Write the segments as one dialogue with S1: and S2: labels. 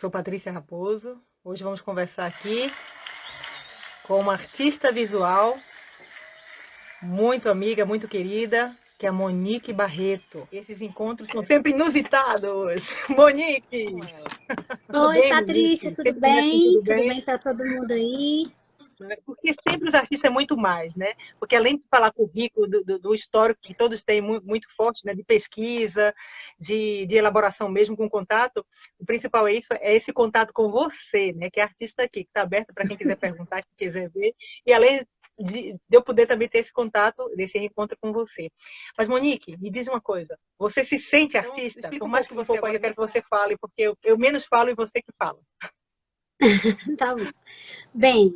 S1: sou Patrícia Raposo. Hoje vamos conversar aqui com uma artista visual muito amiga, muito querida, que é a Monique Barreto. Esses encontros são sempre inusitados. Monique! Tudo
S2: Oi,
S1: bem,
S2: Patrícia,
S1: Monique?
S2: tudo
S1: Sempre começa
S2: bem?
S1: tudo
S2: Tudo
S1: bem?
S2: bem para todo mundo aí?
S1: Porque sempre os artistas é muito mais, né? Porque além de falar currículo, do histórico que todos têm muito forte, né? De pesquisa, de elaboração mesmo com contato, o principal é isso, é esse contato com você, né? Que é artista aqui, que está aberto para quem quiser perguntar, quem quiser ver. E além de eu poder também ter esse contato, desse encontro com você. Mas, Monique, me diz uma coisa. Você se sente artista? Por mais que você agora eu quero que você fale, porque eu menos falo e você que fala.
S2: Tá bom. Bem,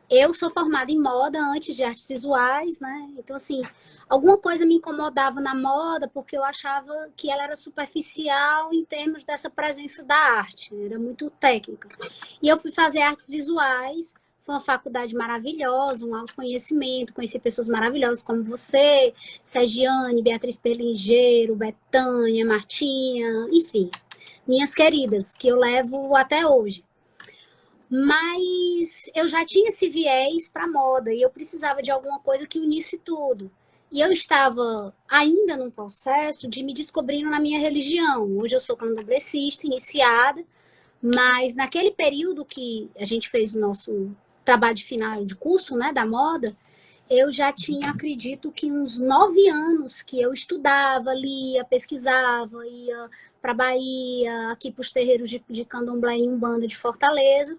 S2: eu sou formada em moda antes de artes visuais, né? Então, assim, alguma coisa me incomodava na moda porque eu achava que ela era superficial em termos dessa presença da arte, era muito técnica. E eu fui fazer artes visuais, foi uma faculdade maravilhosa, um autoconhecimento, conheci pessoas maravilhosas como você, Sergiane, Beatriz Perlingeiro, Betânia, Martinha, enfim, minhas queridas, que eu levo até hoje. Mas eu já tinha esse viés para moda e eu precisava de alguma coisa que unisse tudo. E eu estava ainda num processo de me descobrindo na minha religião. Hoje eu sou candomblessista, iniciada, mas naquele período que a gente fez o nosso trabalho de final de curso, né, da moda, eu já tinha, acredito que uns 9 anos que eu estudava, lia, pesquisava, ia para Bahia, aqui para os terreiros de Candomblé e Umbanda de Fortaleza,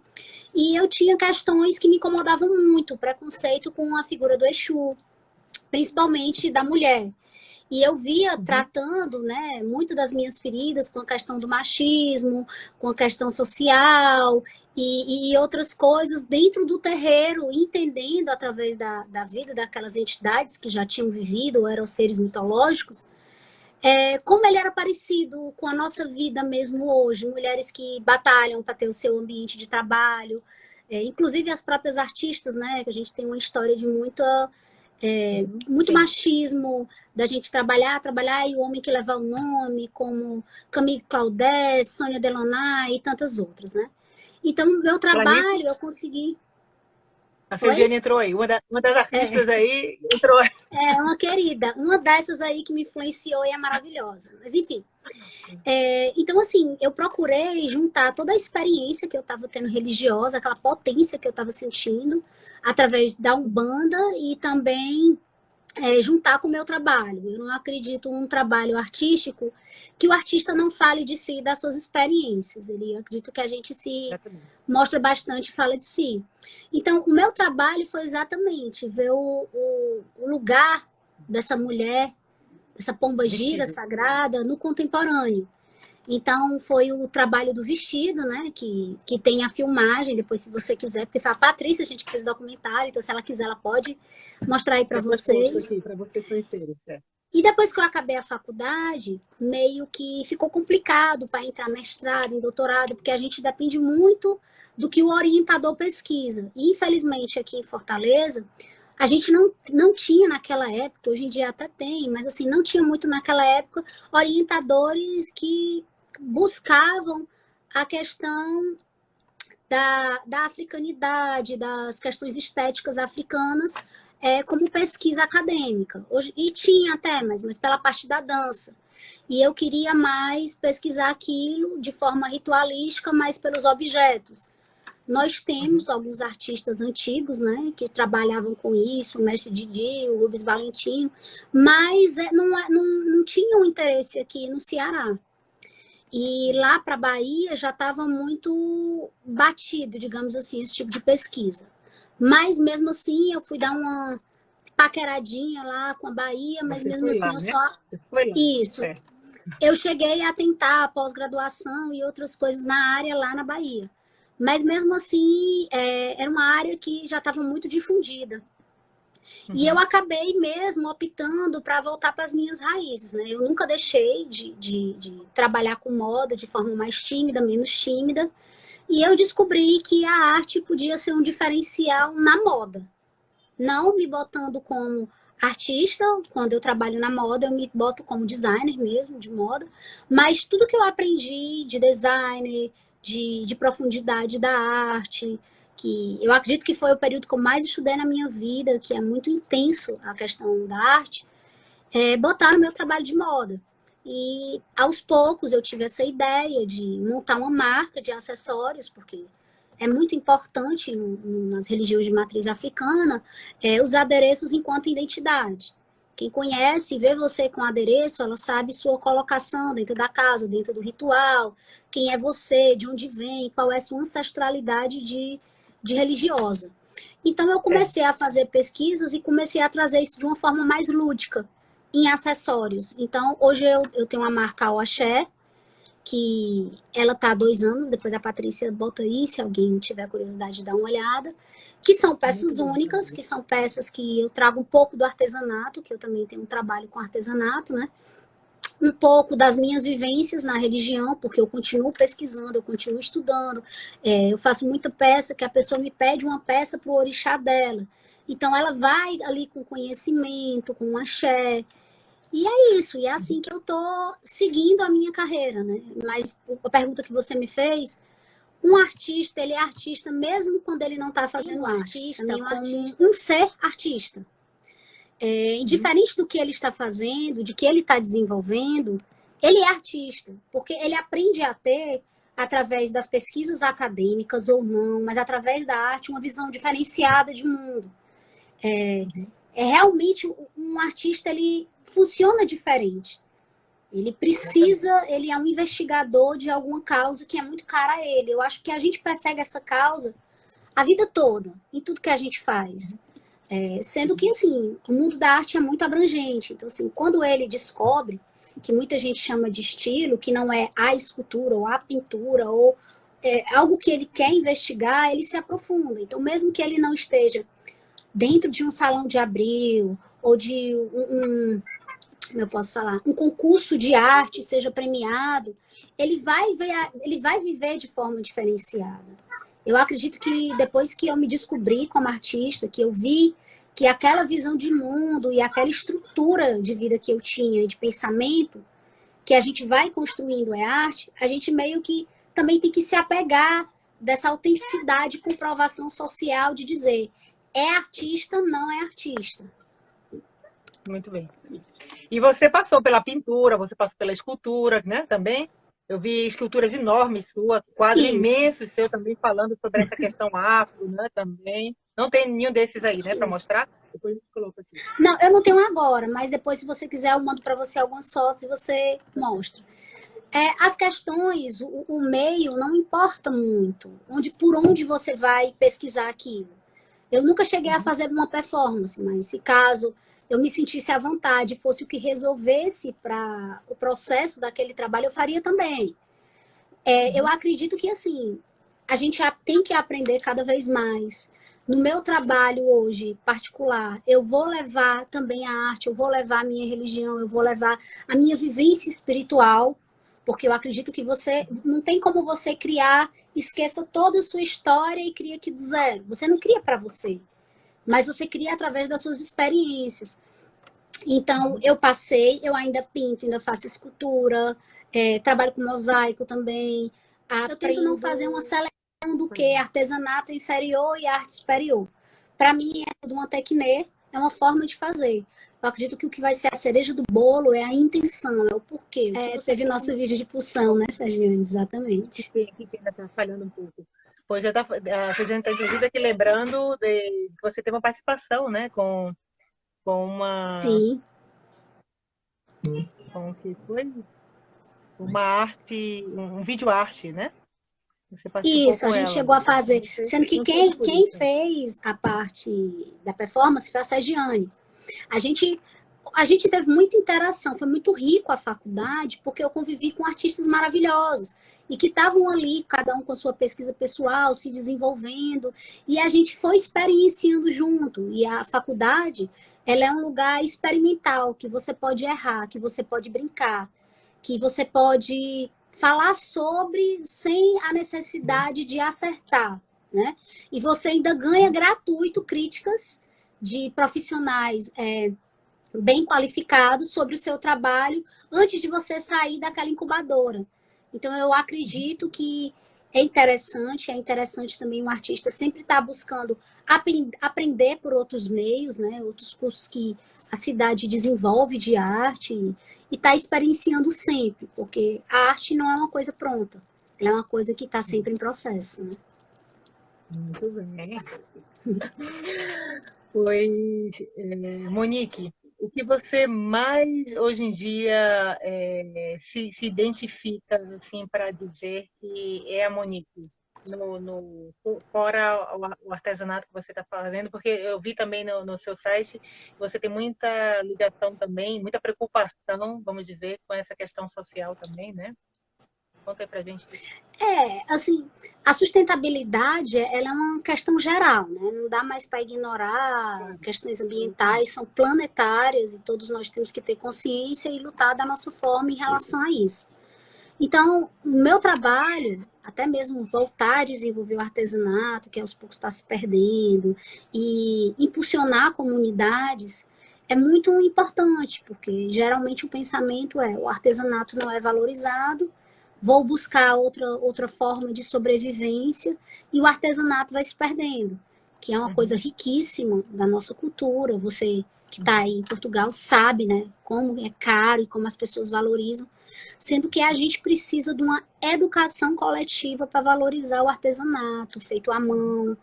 S2: e eu tinha questões que me incomodavam muito, preconceito com a figura do Exu, principalmente da mulher. E eu via tratando, né, muito das minhas feridas com a questão do machismo, com a questão social e outras coisas dentro do terreiro, entendendo através da vida daquelas entidades que já tinham vivido ou eram seres mitológicos, como ele era parecido com a nossa vida mesmo hoje. Mulheres que batalham para ter o seu ambiente de trabalho, inclusive as próprias artistas, né, que a gente tem uma história de muito
S1: Sim.
S2: machismo, da gente trabalhar e o homem que leva o nome, como Camille Claudette, Sônia Delaunay e tantas outras, né? Então, meu
S1: Falar nisso,
S2: trabalho, eu consegui...
S1: a
S2: Oi?
S1: Sergiane entrou aí. Uma das artistas aí entrou aí.
S2: É uma querida, uma dessas aí que me influenciou e é maravilhosa. Mas, enfim. Então, assim, eu procurei juntar toda a experiência que eu estava tendo religiosa, aquela potência que eu estava sentindo, através da Umbanda e também juntar com o meu trabalho. Eu não acredito num trabalho artístico que o artista não fale de si e das suas experiências. Eu acredito que a gente se
S1: Exatamente.
S2: mostra bastante e fala de si. Então, o meu trabalho foi exatamente ver o lugar dessa mulher, dessa pomba-gira
S1: Vestido.
S2: sagrada, no contemporâneo. Então, foi o trabalho do vestido, né? Que tem a filmagem, depois, se você quiser, porque foi a Patrícia, a gente fez documentário, então, se ela quiser, ela pode mostrar aí para
S1: Depois posto
S2: vocês.
S1: aqui para vocês conhecerem. Certo?
S2: E depois que eu acabei a faculdade, meio que ficou complicado para entrar mestrado, em doutorado, porque a gente depende muito do que o orientador pesquisa. E, infelizmente, aqui em Fortaleza, a gente não tinha naquela época, hoje em dia até tem, mas assim, não tinha muito naquela época orientadores que buscavam a questão da africanidade, das questões estéticas africanas, como pesquisa acadêmica. Hoje, e tinha até, mas pela parte da dança. E eu queria mais pesquisar aquilo de forma ritualística, mas pelos objetos. Nós temos alguns artistas antigos, né, que trabalhavam com isso, o Mestre Didi, o Rubens Valentino, mas não tinha um interesse aqui no Ceará. E lá para a Bahia já estava muito batido, digamos assim, esse tipo de pesquisa. Mas mesmo assim eu fui dar uma paqueradinha lá com a Bahia, mas
S1: Você
S2: mesmo
S1: foi
S2: assim
S1: lá,
S2: eu
S1: né?
S2: só...
S1: Você foi lá.
S2: Isso.
S1: Certo.
S2: Eu cheguei a tentar pós-graduação e outras coisas na área lá na Bahia. Mas mesmo assim, era uma área que já estava muito difundida. E eu acabei mesmo optando para voltar para as minhas raízes, né? Eu nunca deixei de trabalhar com moda de forma mais tímida, menos tímida. E eu descobri que a arte podia ser um diferencial na moda. Não me botando como artista, quando eu trabalho na moda, eu me boto como designer mesmo, de moda. Mas tudo que eu aprendi de designer, de profundidade da arte, que eu acredito que foi o período que eu mais estudei na minha vida, que é muito intenso a questão da arte, botar no meu trabalho de moda. E aos poucos eu tive essa ideia de montar uma marca de acessórios, porque é muito importante nas religiões de matriz africana os adereços enquanto identidade. Quem conhece e vê você com adereço, ela sabe sua colocação dentro da casa, dentro do ritual, quem é você, de onde vem, qual é a sua ancestralidade de religiosa. Então eu comecei a fazer pesquisas e comecei a trazer isso de uma forma mais lúdica, em acessórios. Então hoje eu tenho uma marca Oaxé, que ela está há 2 anos, depois a Patrícia bota aí, se alguém tiver curiosidade de dar uma olhada, que são peças únicas, que são peças que eu trago um pouco do artesanato, que eu também tenho um trabalho com artesanato, né? Um pouco das minhas vivências na religião, porque eu continuo pesquisando, eu continuo estudando, eu faço muita peça que a pessoa me pede uma peça para o orixá dela. Então ela vai ali com conhecimento, com axé, e é isso, e é assim que eu tô seguindo a minha carreira, né? Mas a pergunta que você me fez, um artista, ele é artista mesmo quando ele não está fazendo arte, como um ser artista. Indiferente do que ele está fazendo, de que ele está desenvolvendo, ele é artista, porque ele aprende a ter, através das pesquisas acadêmicas ou não, mas através da arte, uma visão diferenciada de mundo. Realmente um artista, ele funciona diferente. Ele precisa, ele é um investigador de alguma causa que é muito cara a ele. Eu acho que a gente persegue essa causa a vida toda, em tudo que a gente faz. Sendo que, assim, o mundo da arte é muito abrangente. Então, assim, quando ele descobre, que muita gente chama de estilo, que não é a escultura ou a pintura, ou algo que ele quer investigar, ele se aprofunda. Então, mesmo que ele não esteja dentro de um salão de abril, ou de como eu posso falar, um concurso de arte seja premiado, ele vai viver de forma diferenciada. Eu acredito que depois que eu me descobri como artista, que eu vi que aquela visão de mundo e aquela estrutura de vida que eu tinha, de pensamento, que a gente vai construindo arte, a gente meio que também tem que se apegar dessa autenticidade, comprovação social de dizer, é artista, não é artista.
S1: Muito bem. E você passou pela pintura, você passou pela escultura, né, também? Eu vi esculturas enormes sua, quadros imensos seu também falando sobre essa questão afro, né, também. Não tem nenhum desses aí, né, para mostrar? Depois a gente coloca aqui.
S2: Não, eu não tenho agora, mas depois, se você quiser, eu mando para você algumas fotos e você mostra. As questões, o meio não importa muito, por onde você vai pesquisar aquilo. Eu nunca cheguei a fazer uma performance, mas se caso eu me sentisse à vontade, fosse o que resolvesse para o processo daquele trabalho, eu faria também. Eu acredito que, assim, a gente tem que aprender cada vez mais. No meu trabalho hoje, particular, eu vou levar também a arte, eu vou levar a minha religião, eu vou levar a minha vivência espiritual, porque eu acredito que você não tem como você criar, esqueça toda a sua história e cria aqui do zero. Você não cria para você, mas você cria através das suas experiências. Então, eu ainda pinto, ainda faço escultura, trabalho com mosaico também. Eu tento não fazer uma seleção do que artesanato inferior e arte superior. Para mim, é tudo uma técnica, é uma forma de fazer. Eu acredito que o que vai ser a cereja do bolo é a intenção, é o porquê. Você viu nosso vídeo de pulsão, né, Sergiane? Exatamente.
S1: Que pena, está falhando um pouco. Pois já tá, a Sergiane está, inclusive, aqui lembrando que você teve uma participação, né, com uma...
S2: Sim.
S1: Com o que foi? Uma arte, um vídeo arte, né?
S2: Isso, a gente chegou a fazer. Sendo que quem fez a parte da performance foi a Sergiane. A gente teve muita interação, foi muito rico a faculdade, porque eu convivi com artistas maravilhosos e que estavam ali, cada um com a sua pesquisa pessoal, se desenvolvendo, e a gente foi experienciando junto. E a faculdade, ela é um lugar experimental, que você pode errar, que você pode brincar, que você pode falar sobre sem a necessidade de acertar, né? E você ainda ganha gratuito críticas de profissionais bem qualificados sobre o seu trabalho antes de você sair daquela incubadora. Então, eu acredito que é interessante também um artista sempre estar buscando aprender por outros meios, né? Outros cursos que a cidade desenvolve de arte e está experienciando sempre, porque a arte não é uma coisa pronta, ela é uma coisa que está sempre em processo, né?
S1: Muito bem. Pois, Monique, o que você mais hoje em dia se identifica assim para dizer que é a Monique? Fora o artesanato que você está fazendo, porque eu vi também no seu site, você tem muita ligação também, muita preocupação, vamos dizer, com essa questão social também, né? Conta aí pra gente.
S2: Assim, a sustentabilidade, ela é uma questão geral, né? Não dá mais para ignorar questões ambientais, são planetárias e todos nós temos que ter consciência e lutar da nossa forma em relação a isso. Então, o meu trabalho, até mesmo voltar a desenvolver o artesanato, que aos poucos está se perdendo, e impulsionar comunidades, é muito importante, porque geralmente o pensamento é o artesanato não é valorizado, vou buscar outra forma de sobrevivência, e o artesanato vai se perdendo, que é uma coisa riquíssima da nossa cultura. Você que está aí em Portugal sabe, né, como é caro e como as pessoas valorizam, sendo que a gente precisa de uma educação coletiva para valorizar o artesanato feito à mão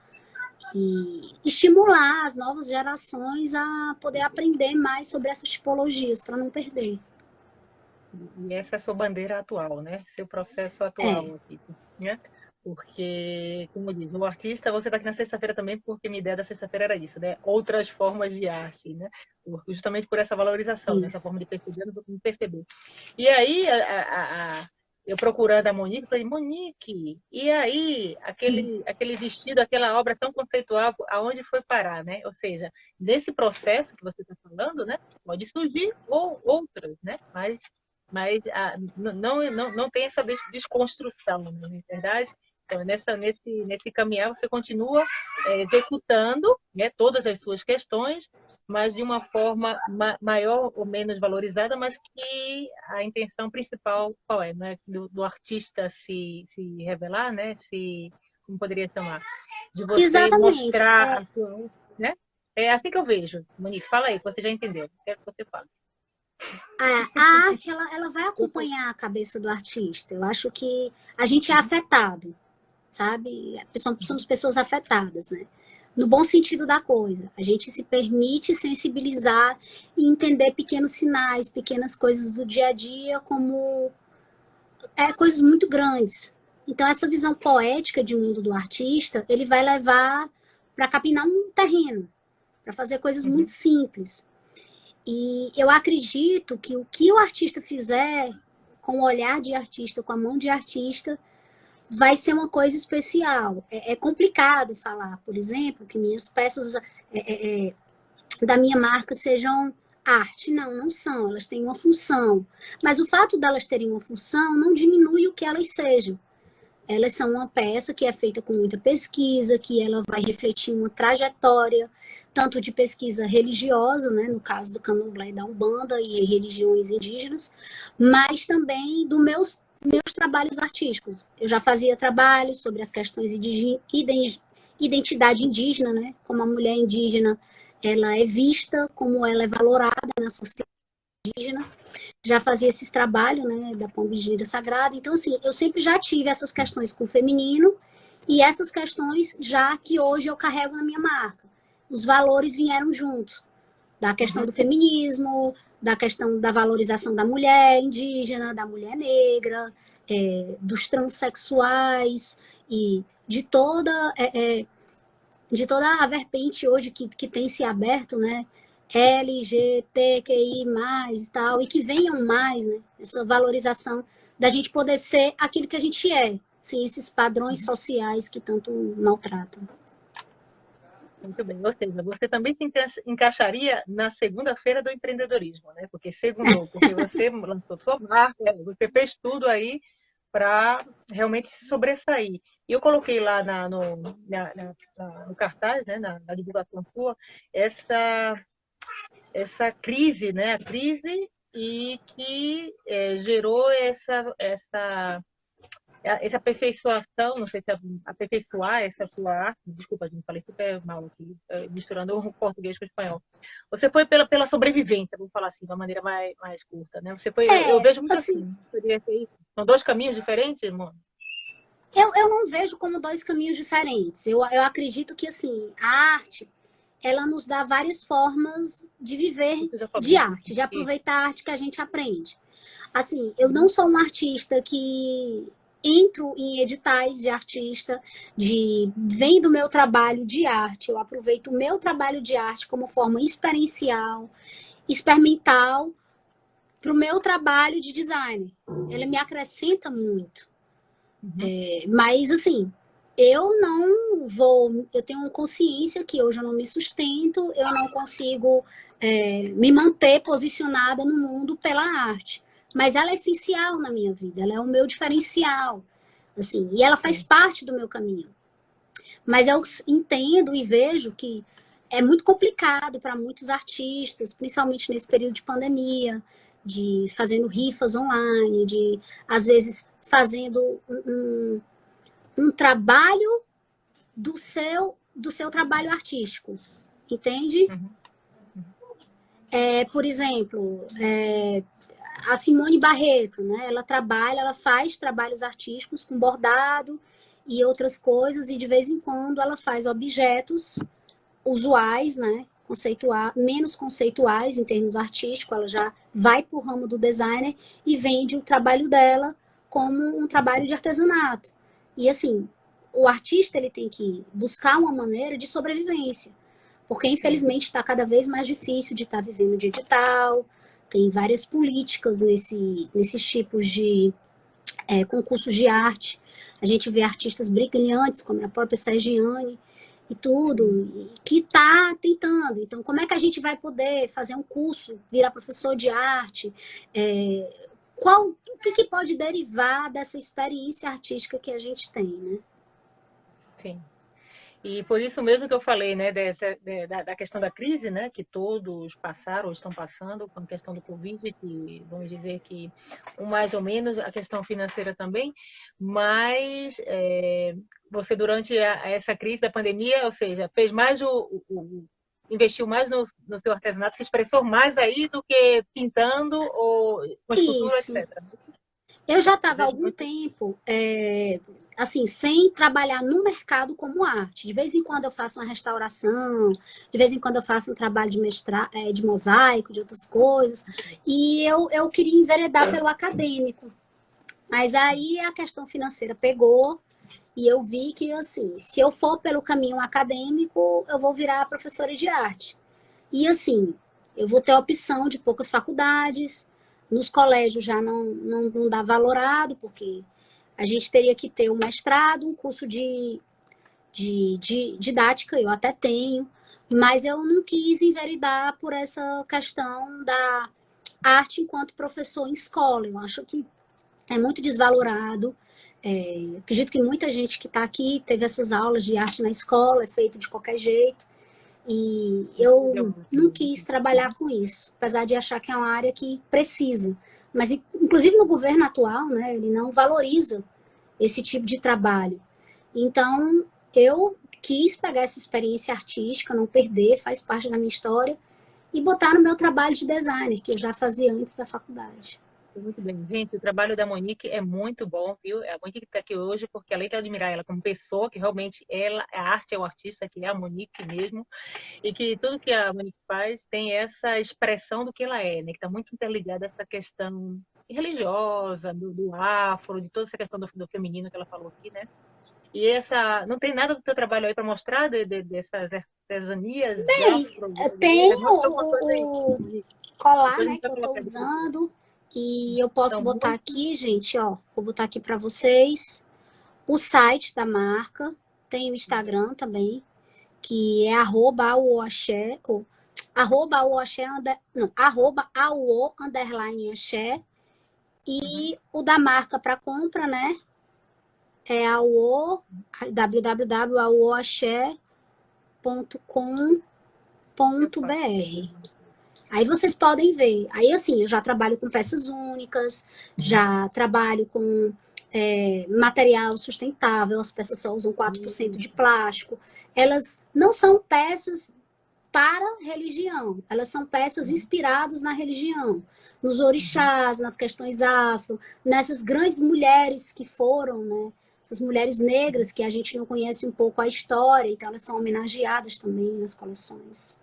S2: e estimular as novas gerações a poder aprender mais sobre essas tipologias para não perder.
S1: E essa é a sua bandeira atual, né? Seu processo atual aqui, né? Porque, como diz, o artista, você está aqui na sexta-feira também, porque minha ideia da sexta-feira era isso, né? Outras formas de arte, né? Justamente por essa valorização, né? Essa
S2: Isso.
S1: forma de perceber, de perceber. E aí, eu procurando a Monique, falei, Monique, e aí, aquele vestido, aquela obra tão conceitual, aonde foi parar, né? Ou seja, nesse processo que você está falando, né? Pode surgir outras, né? Mas não tem essa desconstrução, né, na verdade. Então, nesse caminhar, você continua executando, né, todas as suas questões, mas de uma forma maior ou menos valorizada, mas que a intenção principal qual é? Né? Do artista se revelar, né? Como poderia chamar? De você
S2: Exatamente.
S1: mostrar a sua... Né? É assim que eu vejo. Monique, fala aí, que você já entendeu. Quero que você fale.
S2: A arte, ela vai acompanhar a cabeça do artista. Eu acho que a gente é afetado, sabe? Somos pessoas afetadas, né? No bom sentido da coisa. A gente se permite sensibilizar e entender pequenos sinais, pequenas coisas do dia a dia como coisas muito grandes. Então, essa visão poética de mundo do artista, ele vai levar para capinar um terreno, para fazer coisas muito simples. E eu acredito que o que o artista fizer com o olhar de artista, com a mão de artista, vai ser uma coisa especial. É complicado falar, por exemplo, que minhas peças da minha marca sejam arte. Não, não são. Elas têm uma função. Mas o fato delas terem uma função não diminui o que elas sejam. Elas são uma peça que é feita com muita pesquisa, que ela vai refletir uma trajetória, tanto de pesquisa religiosa, né, no caso do candomblé e da Umbanda e religiões indígenas, mas também dos meus trabalhos artísticos. Eu já fazia trabalhos sobre as questões de identidade indígena, né, como a mulher indígena ela é vista, como ela é valorada na sociedade indígena. Já fazia esses trabalhos, né, da pomba-gira sagrada. Então, assim, eu sempre já tive essas questões com o feminino e essas questões já que hoje eu carrego na minha marca. Os valores vieram juntos, da questão do feminismo, da questão da valorização da mulher indígena, da mulher negra, dos transexuais e de toda a verpente hoje que tem se aberto, né? LGBTQI+, e tal, e que venham mais, né? Essa valorização da gente poder ser aquilo que a gente é, sem esses padrões sociais que tanto maltratam.
S1: Muito bem, ou seja, você também se encaixaria na segunda-feira do empreendedorismo, né? Porque segundou, porque você lançou sua marca, você fez tudo aí para realmente se sobressair. E eu coloquei lá no cartaz, né, na divulgação sua, essa crise, né? A crise e que gerou essa aperfeiçoação, não sei se é aperfeiçoar essa sua arte, desculpa, gente, falei super mal aqui, misturando o português com o espanhol. Você foi pela sobrevivência, vou falar assim, de uma maneira mais curta, né? Você foi, eu vejo muito
S2: Assim,
S1: assim, são dois caminhos diferentes, irmão?
S2: eu não vejo como dois caminhos diferentes. Eu acredito que, assim, a arte, ela nos dá várias formas de viver de arte, de aproveitar a arte que a gente aprende. Assim, eu não sou uma artista que entro em editais de artista, vem do meu trabalho de arte, eu aproveito o meu trabalho de arte como forma experiencial, experimental, para o meu trabalho de design. Ela me acrescenta muito. Mas, assim, eu não vou... Eu tenho consciência que hoje eu não me sustento, eu não consigo me manter posicionada no mundo pela arte. Mas ela é essencial na minha vida, ela é o meu diferencial. Assim, e ela faz parte do meu caminho. Mas eu entendo e vejo que é muito complicado para muitos artistas, principalmente nesse período de pandemia, de fazendo rifas online, de, às vezes, fazendo um trabalho do seu trabalho artístico, entende? Por exemplo, a Simone Barreto, né? Ela faz trabalhos artísticos com bordado e outras coisas, e de vez em quando ela faz objetos usuais, né? Menos conceituais em termos artísticos, ela já vai para o ramo do designer e vende o trabalho dela como um trabalho de artesanato. E assim, o artista ele tem que buscar uma maneira de sobrevivência, porque infelizmente está cada vez mais difícil de estar vivendo de edital, tem várias políticas nesses tipos de concursos de arte. A gente vê artistas brilhantes, como a própria Sergiane, e tudo, que está tentando. Então, como é que a gente vai poder fazer um curso, virar professor de arte? O que pode derivar dessa experiência artística que a gente tem, né?
S1: Sim. E por isso mesmo que eu falei, né, da questão da crise, né, que todos passaram ou estão passando, com a questão do Covid, que vamos dizer que mais ou menos a questão financeira também, mas você durante essa crise da pandemia, ou seja, fez mais investiu mais no seu artesanato, se expressou mais aí do que pintando ou com escultura,
S2: Isso.
S1: etc.
S2: Eu já estava há algum tempo, assim, sem trabalhar no mercado como arte. De vez em quando eu faço uma restauração, de vez em quando eu faço um trabalho de mosaico, de outras coisas. E eu queria enveredar pelo acadêmico. Mas aí a questão financeira pegou e eu vi que, assim, se eu for pelo caminho acadêmico, eu vou virar professora de arte. E, assim, eu vou ter a opção de poucas faculdades. Nos colégios já não dá valorado, porque a gente teria que ter um mestrado, um curso de didática, eu até tenho, mas eu não quis enveredar por essa questão da arte enquanto professor em escola. Eu acho que é muito desvalorado. Acredito que muita gente que está aqui teve essas aulas de arte na escola, é feito de qualquer jeito. E eu não quis trabalhar com isso, apesar de achar que é uma área que precisa. Mas, inclusive, no governo atual, né, ele não valoriza esse tipo de trabalho. Então, eu quis pegar essa experiência artística, não perder, faz parte da minha história, e botar no meu trabalho de designer, que eu já fazia antes da faculdade.
S1: Muito bem. Gente, o trabalho da Monique é muito bom, viu? A Monique está aqui hoje porque, além de admirar ela como pessoa, que realmente a arte é o artista, que é a Monique mesmo, e que tudo que a Monique faz tem essa expressão do que ela é, né? Que está muito interligada a essa questão religiosa, do afro, de toda essa questão do feminino que ela falou aqui, né? E não tem nada do teu trabalho aí para mostrar dessas artesanias de afro?
S2: Tem
S1: o
S2: colar, né, que eu estou usando. E eu posso botar aqui, gente, ó. Vou botar aqui para vocês o site da marca. Tem o Instagram também, que é @auoaxé, ou @auoaxé, não, @auo_axé. E o da marca para compra, né? É www.auoaxé.com.br. Aí vocês podem ver. Aí, assim, eu já trabalho com peças únicas, já trabalho com material sustentável, as peças só usam 4% de plástico. Elas não são peças para religião, elas são peças inspiradas na religião, nos orixás, nas questões afro, nessas grandes mulheres que foram, né? Essas mulheres negras que a gente não conhece um pouco a história, então elas são homenageadas também nas coleções.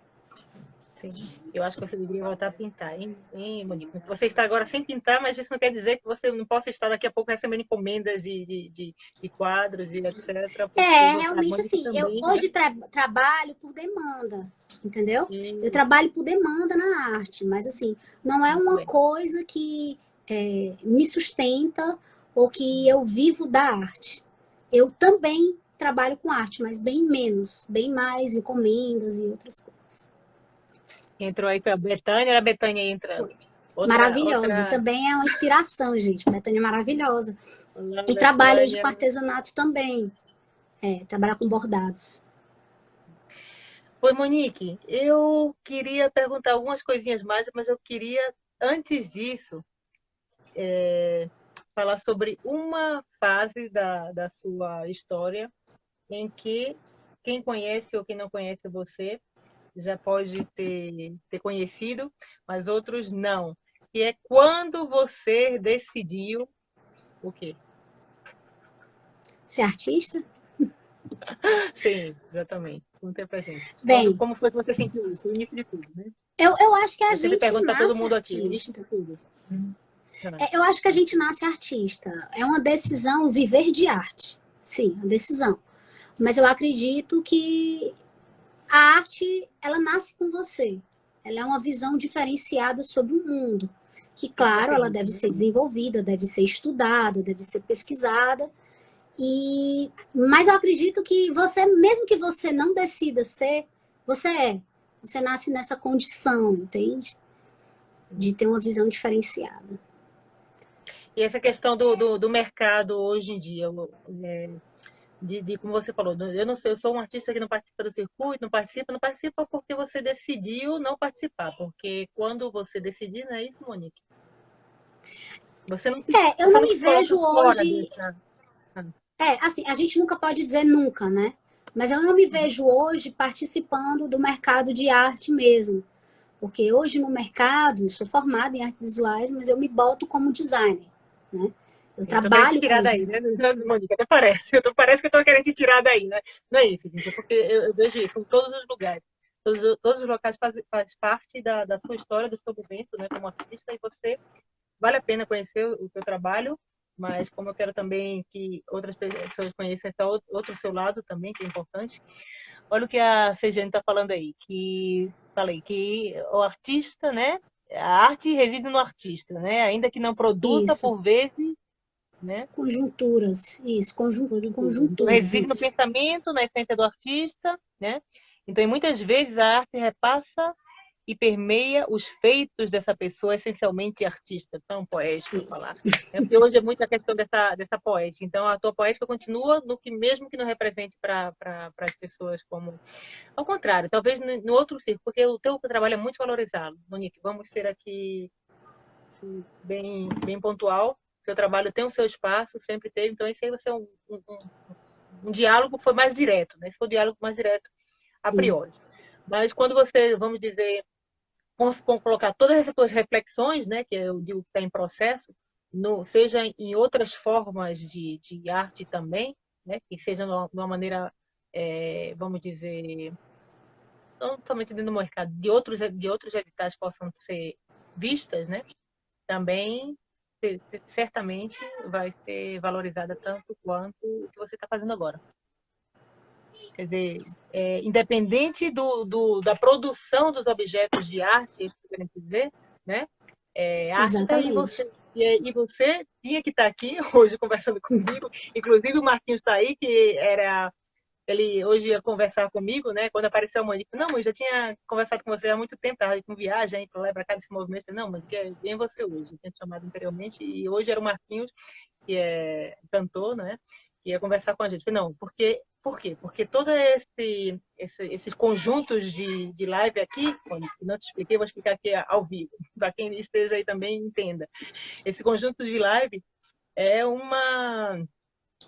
S1: Sim, eu acho que você deveria voltar a pintar, hein, Monique? Você está agora sem pintar, mas isso não quer dizer que você não possa estar daqui a pouco recebendo encomendas de quadros e etc. Porque a
S2: Realmente
S1: Monique
S2: assim, eu
S1: também, né?
S2: hoje trabalho por demanda, entendeu? Eu
S1: E,
S2: trabalho por demanda na arte, mas assim, não é
S1: muito
S2: uma
S1: bem.
S2: coisa que me sustenta ou que eu vivo da arte. Eu também trabalho com arte, mas bem menos, bem mais encomendas e outras coisas.
S1: Entrou aí para a Betânia, a Betânia entra
S2: Maravilhosa,
S1: outra.
S2: também é uma inspiração, gente. Betânia é maravilhosa.
S1: Olá,
S2: E trabalho hoje
S1: Betânia.
S2: com artesanato também, trabalhar com bordados.
S1: Oi, Monique, eu queria perguntar algumas coisinhas mais, mas eu queria, antes disso, falar sobre uma fase da sua história em que quem conhece ou quem não conhece você já pode ter conhecido, mas outros não. E é quando você decidiu o quê?
S2: Ser artista?
S1: Sim, exatamente. Conta pra gente.
S2: Bem,
S1: Como foi que você sentiu isso? O início de tudo, né?
S2: eu acho que a
S1: Eu sempre
S2: gente
S1: pergunto para todo
S2: nasce
S1: mundo aqui, o início de
S2: artista.
S1: tudo.
S2: Eu acho que a gente nasce artista. É uma decisão viver de arte. Sim, uma decisão. Mas eu acredito que a arte, ela nasce com você. Ela é uma visão diferenciada sobre o mundo. Que,
S1: Você
S2: claro, ela
S1: acredita,
S2: deve
S1: né?
S2: ser desenvolvida, deve ser estudada, deve ser pesquisada. Mas eu acredito que você, mesmo que você não decida ser, você é. Você nasce nessa condição, entende? De ter uma visão diferenciada.
S1: E essa questão do mercado hoje em dia, como você falou, eu não sei, eu sou um artista que não participa do circuito, não participa porque você decidiu não participar, porque quando você decidir, não é isso, Monique?
S2: Eu
S1: Você
S2: não
S1: não
S2: me
S1: se coloca
S2: vejo
S1: fora
S2: hoje.
S1: dessa.
S2: Assim, a gente nunca pode dizer nunca, né? Mas eu não me vejo hoje participando do mercado de arte mesmo. Porque hoje no mercado, sou formada em artes visuais, mas eu me boto como designer, né? Eu
S1: Eu tô querendo te
S2: trabalho
S1: tirar
S2: como
S1: daí, né,
S2: designer.
S1: Monique? Até parece. Parece que eu tô querendo te tirar daí, né? Não é isso, gente. É porque eu vejo isso em todos os lugares. Todos os locais faz parte da sua história, do seu momento, né, como artista, e você vale a pena conhecer o seu trabalho, mas como eu quero também que outras pessoas conheçam esse outro seu lado também, que é importante. Olha o que a Cejane está falando aí, que falei que o artista, né? A arte reside no artista, né? Ainda que não produza
S2: Isso,
S1: por vezes, né?
S2: conjunturas, isso,
S1: Conjuntura. Então
S2: conjunturas,
S1: reside no
S2: isso.
S1: pensamento, na essência do artista, né? Então, muitas vezes a arte repassa e permeia os feitos dessa pessoa, essencialmente artista, tão poético
S2: Isso.
S1: falar. Porque hoje é muito a questão dessa poética. Então, a tua poética continua no que, mesmo que não represente para as pessoas como. Ao contrário, talvez no outro círculo, porque o teu trabalho é muito valorizado. Monique, vamos ser aqui bem pontual. Seu trabalho tem o seu espaço, sempre teve, então isso aí vai ser um diálogo foi mais direto, né? Esse foi um diálogo mais direto a
S2: Sim.
S1: priori. Mas quando você, vamos dizer, colocar todas essas suas reflexões, né, que eu digo que está em processo, seja em outras formas de arte também, né, que seja de uma maneira, vamos dizer, não somente dentro do mercado, de outros editais possam ser vistas, né, também certamente vai ser valorizada tanto quanto o que você está fazendo agora. Quer dizer, independente da produção dos objetos de arte, isso que eu quero dizer, né? A arte está aí em
S2: Exatamente.
S1: você. E você tinha que estar aqui hoje conversando comigo. Inclusive o Marquinhos está aí, que ele hoje ia conversar comigo, né? Quando apareceu a Monique, não, mãe, já tinha conversado com você há muito tempo, estava com viagem para lá e para cá desse movimento. Não, mas vem você hoje. Eu tinha te chamado anteriormente e hoje era o Marquinhos, que é cantor, né? Que ia conversar com a gente. Falei, não, por quê? Porque todos esses conjuntos de live aqui, Monique, não te expliquei, vou explicar aqui ao vivo, para quem esteja aí também entenda. Esse conjunto de live é uma,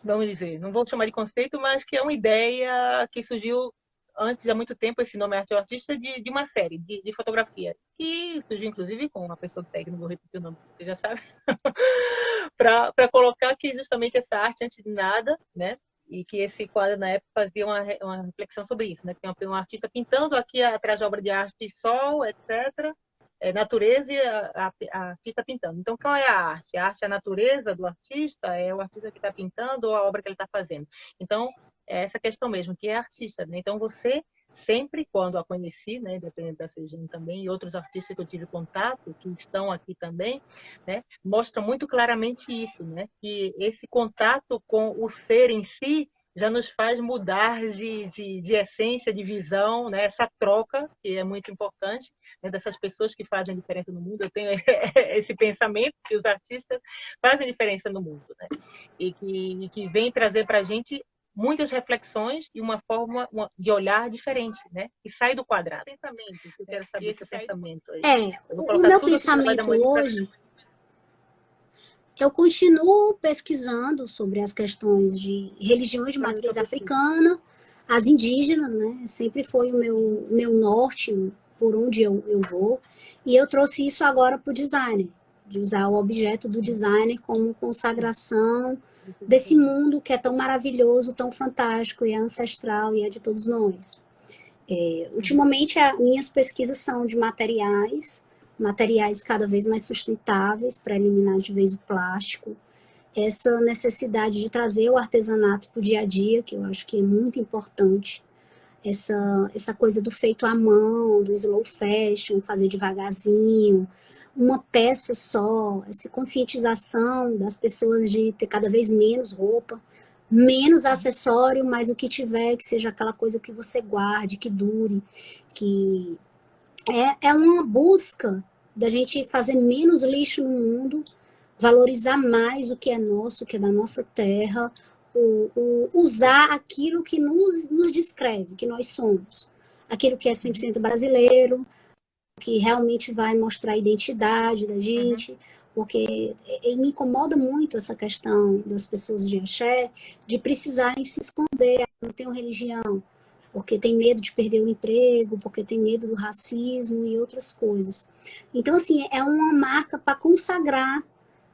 S1: vamos dizer, não vou chamar de conceito, mas que é uma ideia que surgiu antes, há muito tempo, esse nome Arte ao Artista, de uma série de fotografia, que surgiu inclusive com uma pessoa que segue, não vou repetir o nome, você já sabe, para colocar que justamente essa arte, antes de nada, né? E que esse quadro, na época, fazia uma reflexão sobre isso, né? Tem um artista pintando aqui atrás da obra de arte, sol, etc., natureza e a artista pintando. Então, qual é a arte? A arte é a natureza do artista? É o artista que está pintando ou a obra que ele está fazendo? Então, é essa questão mesmo, que é artista, né? Então, você sempre, quando a conheci, né, dependendo da Sergine também, e outros artistas que eu tive contato, que estão aqui também, né, mostra muito claramente isso, né, que esse contato com o ser em si já nos faz mudar de essência, de visão, né? Essa troca, que é muito importante, né? Dessas pessoas que fazem diferença no mundo. Eu tenho esse pensamento que os artistas fazem diferença no mundo, né? E que vem trazer para a gente muitas reflexões e uma forma de olhar diferente, né? E sai do quadrado. Pensamento, eu quero saber esse pensamento aí.
S2: O meu pensamento hoje... Eu continuo pesquisando sobre as questões de religiões de matriz africana, as indígenas, né? Sempre foi o meu norte, por onde eu vou. E eu trouxe isso agora para o designer, de usar o objeto do designer como consagração desse mundo que é tão maravilhoso, tão fantástico, e é ancestral, e é de todos nós. Ultimamente, minhas pesquisas são de materiais cada vez mais sustentáveis para eliminar de vez o plástico. Essa necessidade de trazer o artesanato para o dia a dia, que eu acho que é muito importante. Essa coisa do feito à mão, do slow fashion, fazer devagarzinho, uma peça só, essa conscientização das pessoas de ter cada vez menos roupa, menos acessório, mas o que tiver, que seja aquela coisa que você guarde, que dure, que é uma busca da gente fazer menos lixo no mundo, valorizar mais o que é nosso, o que é da nossa terra, usar aquilo que nos descreve, que nós somos. Aquilo que é 100% brasileiro, que realmente vai mostrar a identidade da gente, porque me incomoda muito essa questão das pessoas de axé, de precisarem se esconder, não tenho religião, porque tem medo de perder o emprego, porque tem medo do racismo e outras coisas. Então, assim, é uma marca para consagrar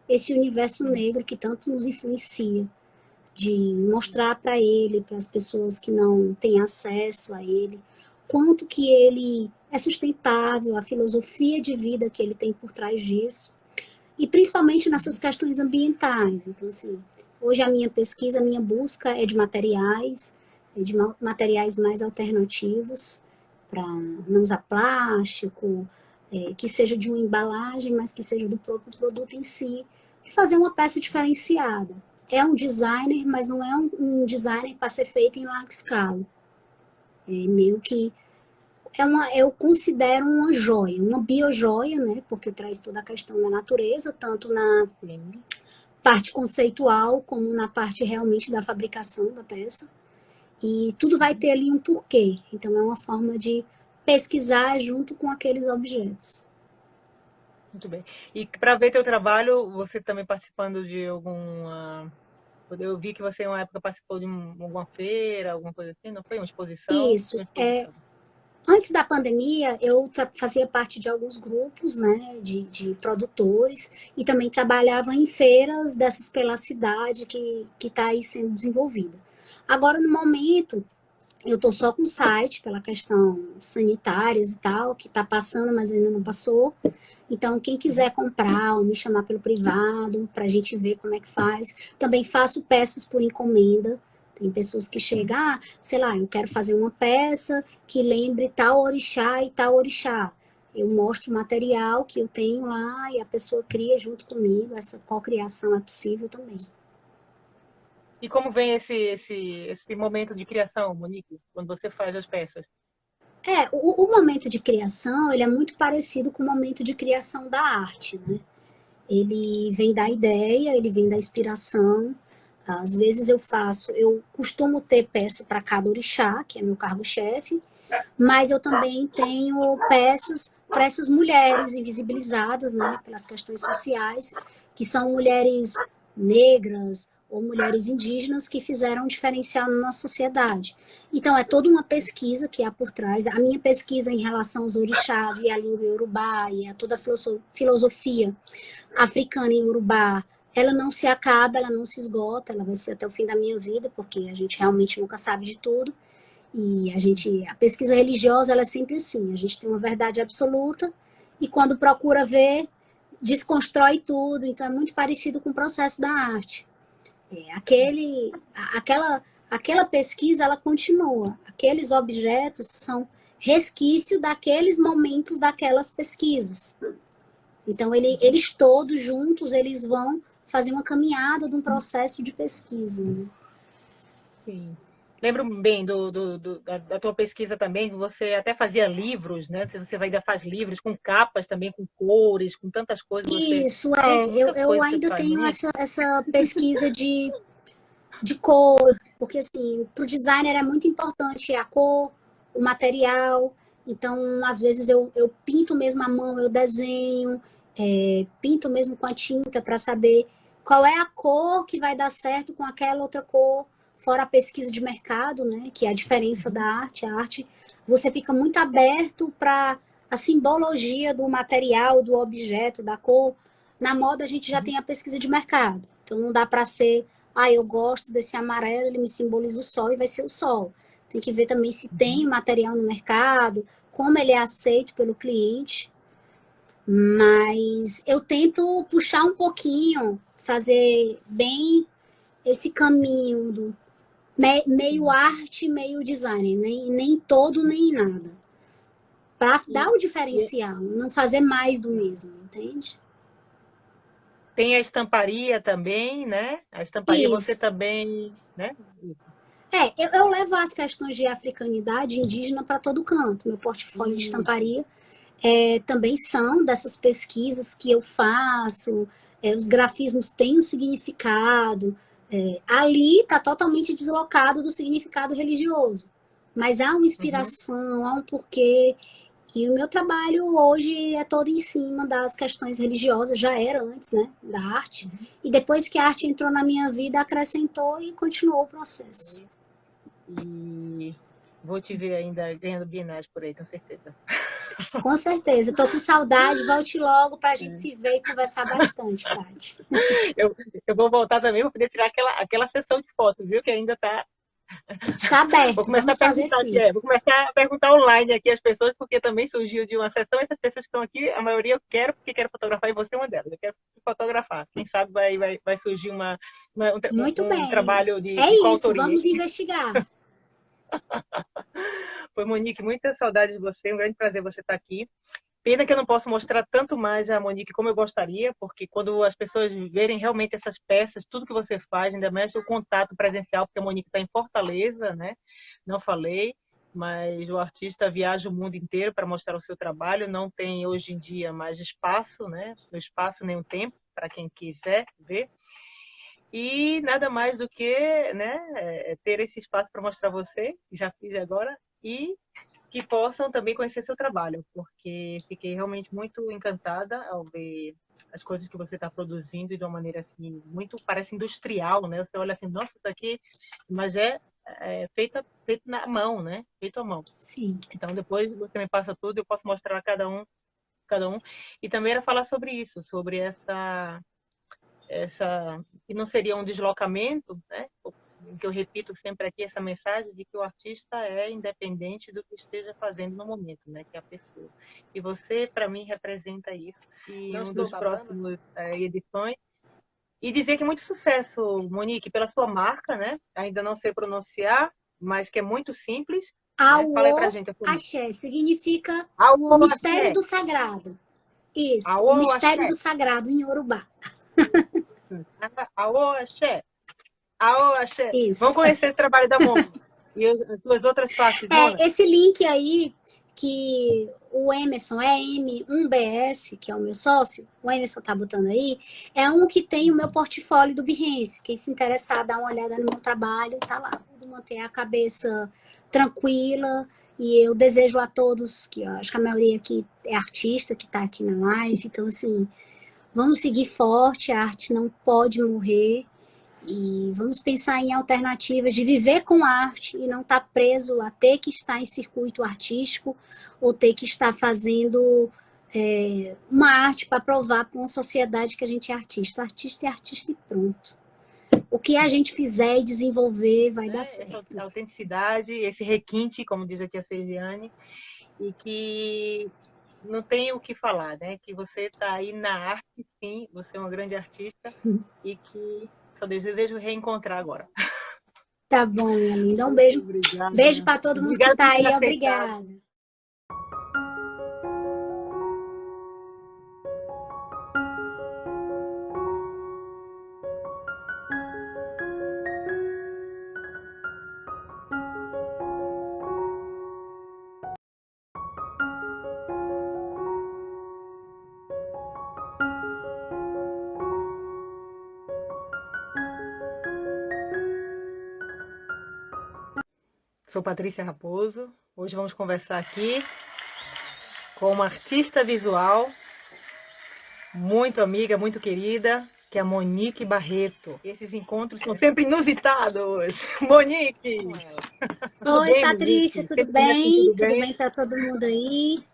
S2: esse universo negro que tanto nos influencia, de mostrar para ele, para as pessoas que não têm acesso a ele, quanto que ele é sustentável, a filosofia de vida que ele tem por trás disso, e principalmente nessas questões ambientais. Então, assim, hoje a minha pesquisa, a minha busca é de materiais mais alternativos, para não usar plástico, que seja de uma embalagem, mas que seja do próprio produto em si, e fazer uma peça diferenciada. É um designer, mas não é um designer para ser feito em larga escala. É meio que eu considero uma joia, uma biojoia, né? Porque traz toda a questão da natureza, tanto na parte conceitual como na parte realmente da fabricação da peça. E tudo vai ter ali um porquê. Então é uma forma de pesquisar junto com aqueles objetos.
S1: Muito bem. E para ver teu trabalho, você também participando de alguma... Eu vi que você, uma época, participou de alguma feira, alguma coisa assim, não foi? Uma exposição?
S2: Isso. Antes da pandemia, eu fazia parte de alguns grupos, né, de produtores, e também trabalhava em feiras dessas pela cidade que está aí sendo desenvolvida. Agora, no momento, eu estou só com o site, pela questão sanitárias e tal, que está passando, mas ainda não passou. Então, quem quiser comprar ou me chamar pelo privado, para a gente ver como é que faz. Também faço peças por encomenda. Tem pessoas que chegam, sei lá, eu quero fazer uma peça que lembre tal orixá e tal orixá. Eu mostro o material que eu tenho lá e a pessoa cria junto comigo. Essa cocriação é possível também.
S1: E como vem esse momento de criação, Monique, quando você faz as peças?
S2: O momento de criação, ele é muito parecido com o momento de criação da arte, né? Ele vem da ideia, ele vem da inspiração. Às vezes eu costumo ter peça para cada orixá, que é meu cargo-chefe, mas eu também tenho peças para essas mulheres invisibilizadas, né, pelas questões sociais, que são mulheres negras ou mulheres indígenas que fizeram um diferencial na nossa sociedade. Então, é toda uma pesquisa que há por trás. A minha pesquisa em relação aos orixás e à língua iorubá e a toda a filosofia africana em iorubá, ela não se acaba, ela não se esgota, ela vai ser até o fim da minha vida, porque a gente realmente nunca sabe de tudo. E a pesquisa religiosa, ela é sempre assim, a gente tem uma verdade absoluta e quando procura ver, desconstrói tudo. Então, é muito parecido com o processo da arte. Aquela pesquisa, ela continua. Aqueles objetos são resquício daqueles momentos daquelas pesquisas. Então, eles todos juntos, eles vão fazer uma caminhada de um processo de pesquisa. Né?
S1: Sim. Lembro bem da tua pesquisa também, que você até fazia livros, né? Você ainda faz livros com capas também, com cores, com tantas coisas.
S2: Isso,
S1: Gente, muita
S2: eu
S1: coisa você
S2: ainda
S1: faz,
S2: tenho
S1: Monique.
S2: essa pesquisa de cor, porque assim, para o designer é muito importante a cor, o material. Então, às vezes eu pinto mesmo à mão, eu desenho, pinto mesmo com a tinta para saber qual é a cor que vai dar certo com aquela outra cor, fora a pesquisa de mercado, né? Que é a diferença da arte. A arte, você fica muito aberto para a simbologia do material, do objeto, da cor. Na moda, a gente já tem a pesquisa de mercado. Então, não dá para ser eu gosto desse amarelo, ele me simboliza o sol e vai ser o sol. Tem que ver também se tem material no mercado, como ele é aceito pelo cliente. Mas eu tento puxar um pouquinho, fazer bem esse caminho do meio arte, meio design, nem todo, nem nada. Para dar o diferencial, não fazer mais do mesmo, entende?
S1: Tem a estamparia também, né? A estamparia você
S2: Isso.
S1: também, né?
S2: Eu levo as questões de africanidade indígena para todo canto. Meu portfólio de estamparia também são dessas pesquisas que eu faço. Os grafismos têm um significado. Ali está totalmente deslocado do significado religioso. Mas há uma inspiração, há um porquê. E o meu trabalho hoje é todo em cima das questões religiosas, já era antes, né, da arte. E depois que a arte entrou na minha vida, acrescentou e continuou o processo.
S1: E vou te ver ainda ganhando bienais por aí, tenho certeza.
S2: Com certeza. Estou com saudade. Volte logo para a gente se ver e conversar bastante, Paty.
S1: Eu vou voltar também para poder tirar aquela sessão de fotos, viu? Que ainda está.
S2: Está
S1: Vou
S2: aberto.
S1: começar a
S2: Vamos fazer
S1: perguntar
S2: sim.
S1: aqui, vou começar a perguntar online aqui às pessoas, porque também surgiu de uma sessão, essas pessoas que estão aqui, a maioria eu quero, porque quero fotografar, e você é uma delas. Eu quero fotografar. Quem sabe vai surgir
S2: Muito
S1: um
S2: bem.
S1: trabalho de
S2: É isso.
S1: coautoria.
S2: Vamos investigar.
S1: Foi, Monique, muita saudade de você, um grande prazer você estar aqui. Pena que eu não posso mostrar tanto mais a Monique como eu gostaria, porque quando as pessoas verem realmente essas peças, tudo que você faz, ainda mais o contato presencial, porque a Monique está em Fortaleza, né? Não falei, mas o artista viaja o mundo inteiro para mostrar o seu trabalho, não tem hoje em dia mais espaço, né? No espaço nem o tempo, para quem quiser ver. E nada mais do que, né, ter esse espaço para mostrar você, que já fiz agora, e que possam também conhecer seu trabalho, porque fiquei realmente muito encantada ao ver as coisas que você está produzindo de uma maneira assim, muito, parece industrial, né? Você olha assim, nossa, isso aqui, mas feito na mão, né? Feito à mão.
S2: Sim.
S1: Então, depois você me passa tudo, eu posso mostrar a cada um. E também era falar sobre isso, sobre que não seria um deslocamento, né? Que eu repito sempre aqui essa mensagem de que o artista é independente do que esteja fazendo no momento, né? Que é a pessoa. E você, para mim, representa isso. E um dos próximos edições. E dizer que muito sucesso, Monique, pela sua marca, né? Ainda não sei pronunciar, mas que é muito simples. Né? Fala aí pra
S2: Aô,
S1: gente.
S2: axé, significa o
S1: Aô,
S2: mistério
S1: axé.
S2: do sagrado. Isso, o
S1: Aô,
S2: mistério
S1: axé.
S2: do sagrado em Iorubá.
S1: Aô, axé. Aô, axé.
S2: Isso.
S1: Vamos conhecer o trabalho da Mon e as suas outras partes, Mona.
S2: Esse link aí que o Emerson, M1BS, que é o meu sócio, o Emerson tá botando aí, é um que tem o meu portfólio do Behance. Quem se interessar, dá uma olhada no meu trabalho, tá lá. Tudo manter a cabeça tranquila. E eu desejo a todos, que eu acho que a maioria aqui é artista que tá aqui na live, então assim, Vamos seguir forte, a arte não pode morrer. E vamos pensar em alternativas de viver com arte e não estar preso a ter que estar em circuito artístico ou ter que estar fazendo uma arte para provar para uma sociedade que a gente é artista. Artista é artista e pronto. O que a gente fizer e desenvolver vai dar certo.
S1: Essa autenticidade, esse requinte, como diz aqui a Sergiane, e que não tem o que falar, né? Que você está aí na arte, sim, você é uma grande artista e que só desejo reencontrar agora.
S2: Tá bom, minha linda. Um beijo.
S1: Obrigada.
S2: Beijo para todo mundo que está aí. Obrigada.
S1: Sou Patrícia Raposo. Hoje vamos conversar aqui com uma artista visual muito amiga, muito querida, que é a Monique Barreto. Esses encontros são sempre inusitados. Monique!
S2: Oi, bem, Patrícia,
S1: Monique?
S2: Tudo bem? Tudo bem para todo mundo aí?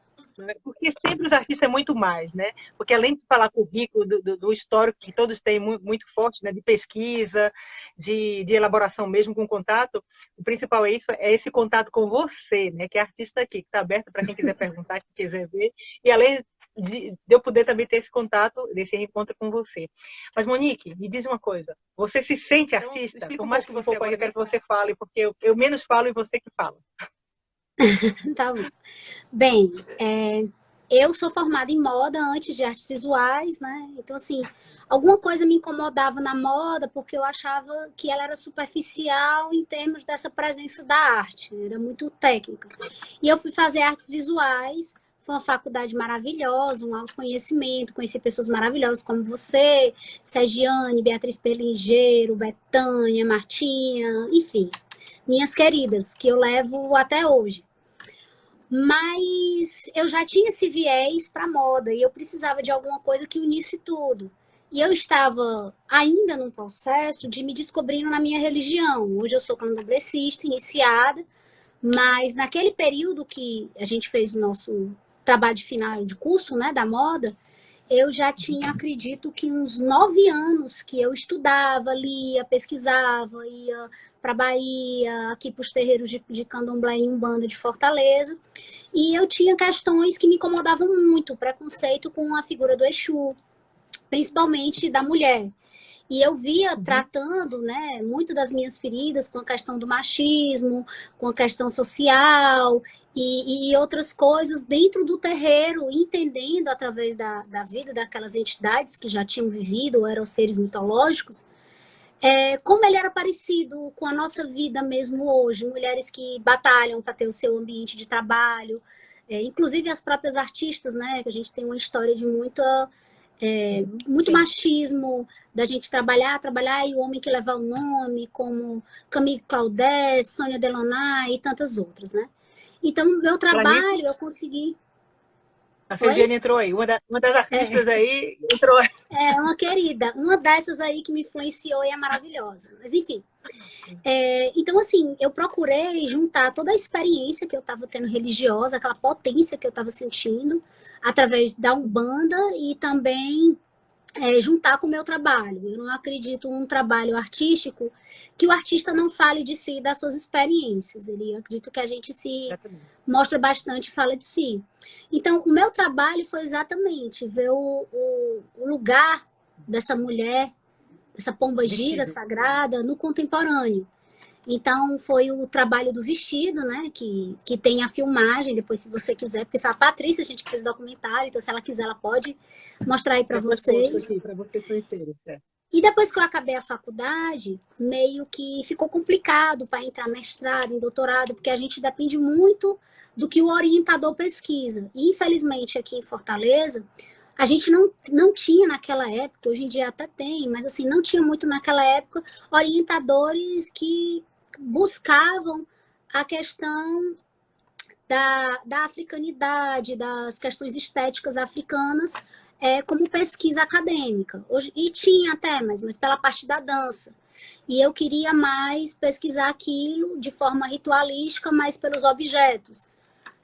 S1: Porque sempre os artistas é muito mais, né? Porque além de falar currículo, do histórico que todos têm muito forte, né? De pesquisa, de elaboração mesmo com contato, o principal é isso, é esse contato com você, né? Que é artista aqui, que está aberto para quem quiser perguntar, quem quiser ver. E além de eu poder também ter esse contato, desse reencontro com você. Mas, Monique, me diz uma coisa. Você se sente artista? Por mais que você eu quero que você fale, porque eu menos falo e você que fala.
S2: Tá bom. Bem, eu sou formada em moda antes de artes visuais, né? Então, assim, alguma coisa me incomodava na moda porque eu achava que ela era superficial em termos dessa presença da arte, era muito técnica. E eu fui fazer artes visuais, foi uma faculdade maravilhosa, um autoconhecimento, conheci pessoas maravilhosas como você, Sergiane, Beatriz Perlingeiro, Betânia, Martinha, enfim, minhas queridas, que eu levo até hoje. Mas eu já tinha esse viés para moda e eu precisava de alguma coisa que unisse tudo. E eu estava ainda num processo de me descobrindo na minha religião. Hoje eu sou candomblessista, iniciada, mas naquele período que a gente fez o nosso trabalho de final de curso, né, da moda, eu já tinha, acredito que uns 9 anos que eu estudava, lia, pesquisava, ia para Bahia, aqui para os terreiros de candomblé e umbanda de Fortaleza, e eu tinha questões que me incomodavam muito, preconceito com a figura do Exu, principalmente da mulher. E eu via tratando, né, muito das minhas feridas com a questão do machismo, com a questão social e outras coisas dentro do terreiro, entendendo através da vida daquelas entidades que já tinham vivido, ou eram seres mitológicos, como ele era parecido com a nossa vida mesmo hoje. Mulheres que batalham para ter o seu ambiente de trabalho, inclusive as próprias artistas, né, que a gente tem uma história de muito machismo, da gente trabalhar e o homem que leva o nome, como Camille Claudette, Sônia Delaunay e tantas outras, né? Então, meu trabalho, eu consegui...
S1: A Sergiane entrou aí, uma das artistas aí entrou aí.
S2: Uma querida, uma dessas aí que me influenciou e é maravilhosa. Mas, enfim. Então, assim, eu procurei juntar toda a experiência que eu estava tendo religiosa, aquela potência que eu estava sentindo, através da Umbanda e também juntar com o meu trabalho. Eu não acredito num trabalho artístico que o artista não fale de si e das suas experiências. Eu acredito que a gente se mostra bastante e fala de si. Então, o meu trabalho foi exatamente ver o lugar dessa mulher, essa pomba-gira sagrada no contemporâneo. Então, foi o trabalho do vestido, né? Que tem a filmagem, depois, se você quiser, porque foi a Patrícia, a gente fez documentário, então, se ela quiser, ela pode mostrar aí para vocês.
S1: Para vocês conhecerem, certo?
S2: E depois que eu acabei a faculdade, meio que ficou complicado para entrar mestrado, em doutorado, porque a gente depende muito do que o orientador pesquisa. E, infelizmente, aqui em Fortaleza, a gente não tinha naquela época, hoje em dia até tem, mas assim, não tinha muito naquela época orientadores que buscavam a questão da africanidade, das questões estéticas africanas como pesquisa acadêmica. Hoje, e tinha até, mas pela parte da dança. E eu queria mais pesquisar aquilo de forma ritualística, mas pelos objetos.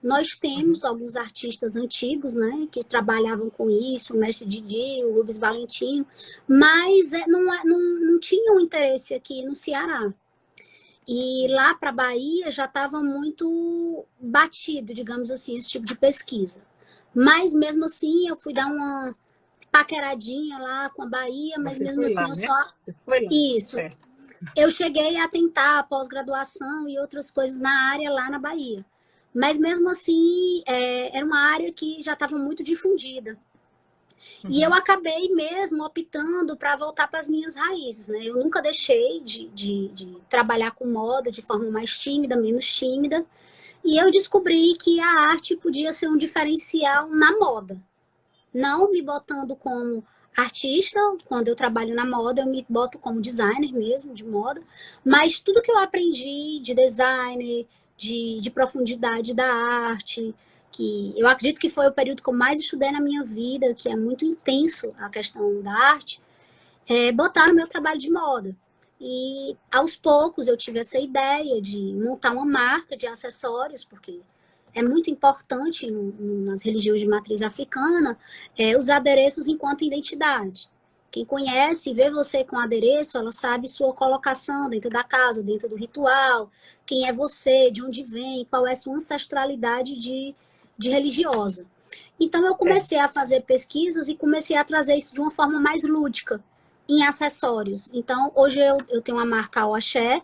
S2: Nós temos alguns artistas antigos, né, que trabalhavam com isso, o Mestre Didi, o Rubens Valentino, mas não tinha um interesse aqui no Ceará. E lá para a Bahia já estava muito batido, digamos assim, esse tipo de pesquisa. Mas mesmo assim eu fui dar uma paqueradinha lá com a Bahia, mas
S1: Você
S2: mesmo
S1: foi
S2: assim
S1: lá,
S2: eu
S1: né?
S2: só...
S1: Você foi lá.
S2: Isso.
S1: Certo.
S2: Eu cheguei a tentar pós-graduação e outras coisas na área lá na Bahia. Mas mesmo assim, era uma área que já estava muito difundida. E eu acabei mesmo optando para voltar para as minhas raízes, né? Eu nunca deixei de trabalhar com moda de forma mais tímida, menos tímida. E eu descobri que a arte podia ser um diferencial na moda. Não me botando como artista, quando eu trabalho na moda, eu me boto como designer mesmo, de moda. Mas tudo que eu aprendi de designer, de profundidade da arte, que eu acredito que foi o período que eu mais estudei na minha vida, que é muito intenso a questão da arte, botar no meu trabalho de moda. E aos poucos eu tive essa ideia de montar uma marca de acessórios, porque é muito importante nas religiões de matriz africana os adereços enquanto identidade. Quem conhece e vê você com adereço, ela sabe sua colocação dentro da casa, dentro do ritual, quem é você, de onde vem, qual é a sua ancestralidade de religiosa. Então eu comecei a fazer pesquisas e comecei a trazer isso de uma forma mais lúdica, em acessórios. Então hoje eu tenho uma marca Oaxé,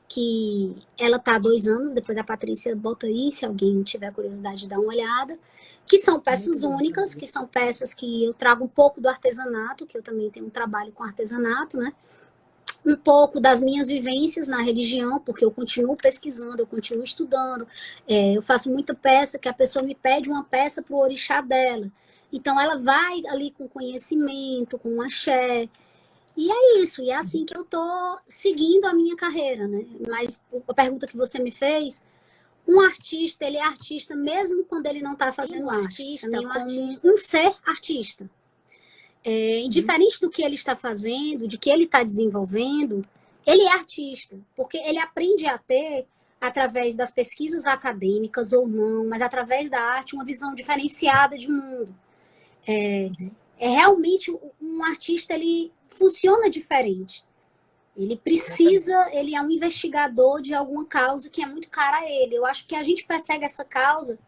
S2: que ela está há 2 anos, depois a Patrícia bota aí, se alguém tiver curiosidade de dar uma olhada, que são peças únicas, que são peças que eu trago um pouco do artesanato, que eu também tenho um trabalho com artesanato, né? Um pouco das minhas vivências na religião, porque eu continuo pesquisando, eu continuo estudando, eu faço muita peça que a pessoa me pede uma peça para o orixá dela. Então ela vai ali com conhecimento, com axé, e é isso, e é assim que eu tô seguindo a minha carreira, né? Mas a pergunta que você me fez, um artista, ele é artista mesmo quando ele não está fazendo arte, como um ser artista. Indiferente do que ele está fazendo, de que ele está desenvolvendo, ele é artista, porque ele aprende a ter, através das pesquisas acadêmicas ou não, mas através da arte, uma visão diferenciada de mundo. Realmente um artista, ele funciona diferente. Ele precisa, ele é um investigador de alguma causa que é muito cara a ele. Eu acho que a gente persegue essa causa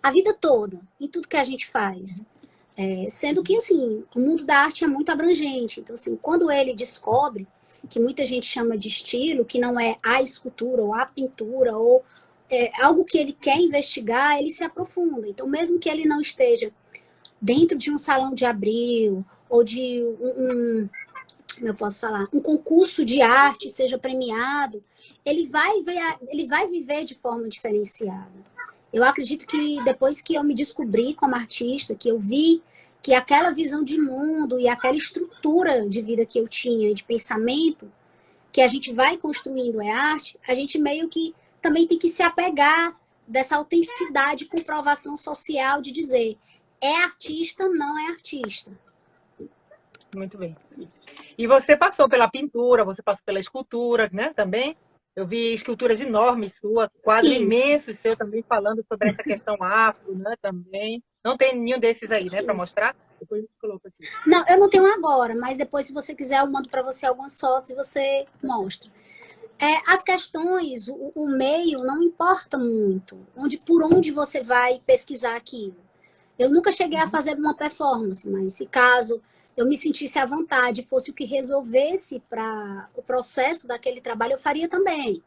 S2: a vida toda, em tudo que a gente faz. Sendo que, assim, o mundo da arte é muito abrangente. Então, assim, quando ele descobre, que muita gente chama de estilo, que não é a escultura ou a pintura, ou algo que ele quer investigar, ele se aprofunda. Então, mesmo que ele não esteja dentro de um salão de abril, ou de como eu posso falar, um concurso de arte seja premiado, ele vai viver de forma diferenciada. Eu acredito que depois que eu me descobri como artista, que eu vi que aquela visão de mundo e aquela estrutura de vida que eu tinha, de pensamento, que a gente vai construindo arte, a gente meio que também tem que se apegar dessa autenticidade, comprovação social de dizer é artista, não é artista.
S1: Muito bem. E você passou pela pintura, você passou pela escultura, né, também? Eu vi esculturas enormes sua, quadros imensos seu também falando sobre essa questão afro, né, também. Não tem nenhum desses aí, né, para mostrar? Depois a gente coloca aqui.
S2: Não, eu não tenho agora, mas depois, se você quiser, eu mando para você algumas fotos e você mostra. As questões, o meio não importa muito, por onde você vai pesquisar aquilo. Eu nunca cheguei a fazer uma performance, mas se caso eu me sentisse à vontade, fosse o que resolvesse para o processo daquele trabalho, eu faria também.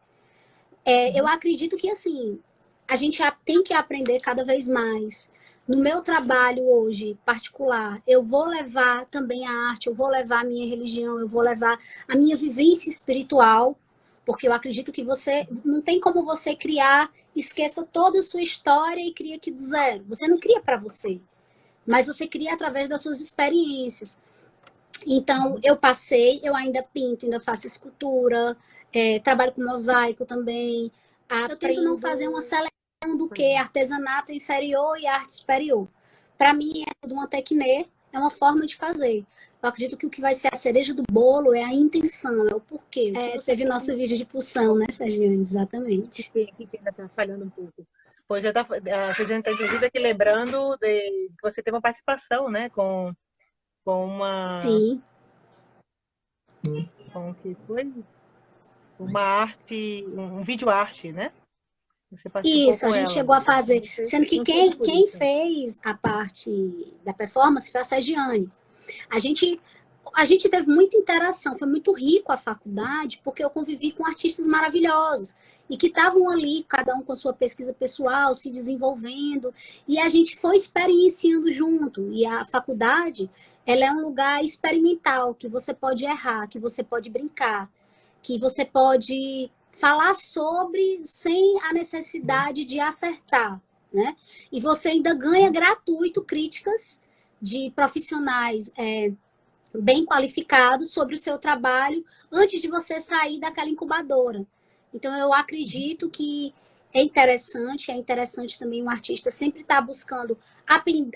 S2: Eu acredito que, assim, a gente tem que aprender cada vez mais. No meu trabalho hoje, particular, eu vou levar também a arte, eu vou levar a minha religião, eu vou levar a minha vivência espiritual, porque eu acredito que você não tem como você criar, esqueça toda a sua história e cria aqui do zero. Você não cria para você, mas você cria através das suas experiências. Então, eu ainda pinto, ainda faço escultura, trabalho com mosaico também. Eu tento não fazer uma seleção do que artesanato inferior e arte superior. Para mim, é tudo uma tecne, é uma forma de fazer. Eu acredito que o que vai ser a cereja do bolo é a intenção, é o porquê. O que você viu no nosso vídeo de pulsão, né, Sergiane? Exatamente.
S1: Que ainda está falhando um pouco. Pois já tá, a Suzana está inclusive aqui lembrando de que você teve uma participação, né, com uma,
S2: Sim.
S1: com o que foi? Uma arte, um vídeo arte, né? Você participou
S2: Isso, a
S1: com
S2: gente
S1: ela.
S2: chegou a fazer. Sendo que
S1: Não sei por
S2: quem
S1: isso.
S2: fez a parte da performance foi a Sergiane. A gente, a gente teve muita interação, foi muito rico a faculdade, porque eu convivi com artistas maravilhosos e que estavam ali, cada um com a sua pesquisa pessoal, se desenvolvendo, e a gente foi experienciando junto. E a faculdade, ela é um lugar experimental, que você pode errar, que você pode brincar, que você pode falar sobre sem a necessidade de acertar, né? E você ainda ganha gratuito críticas de profissionais bem qualificados sobre o seu trabalho antes de você sair daquela incubadora. Então, eu acredito que é interessante também um artista sempre estar buscando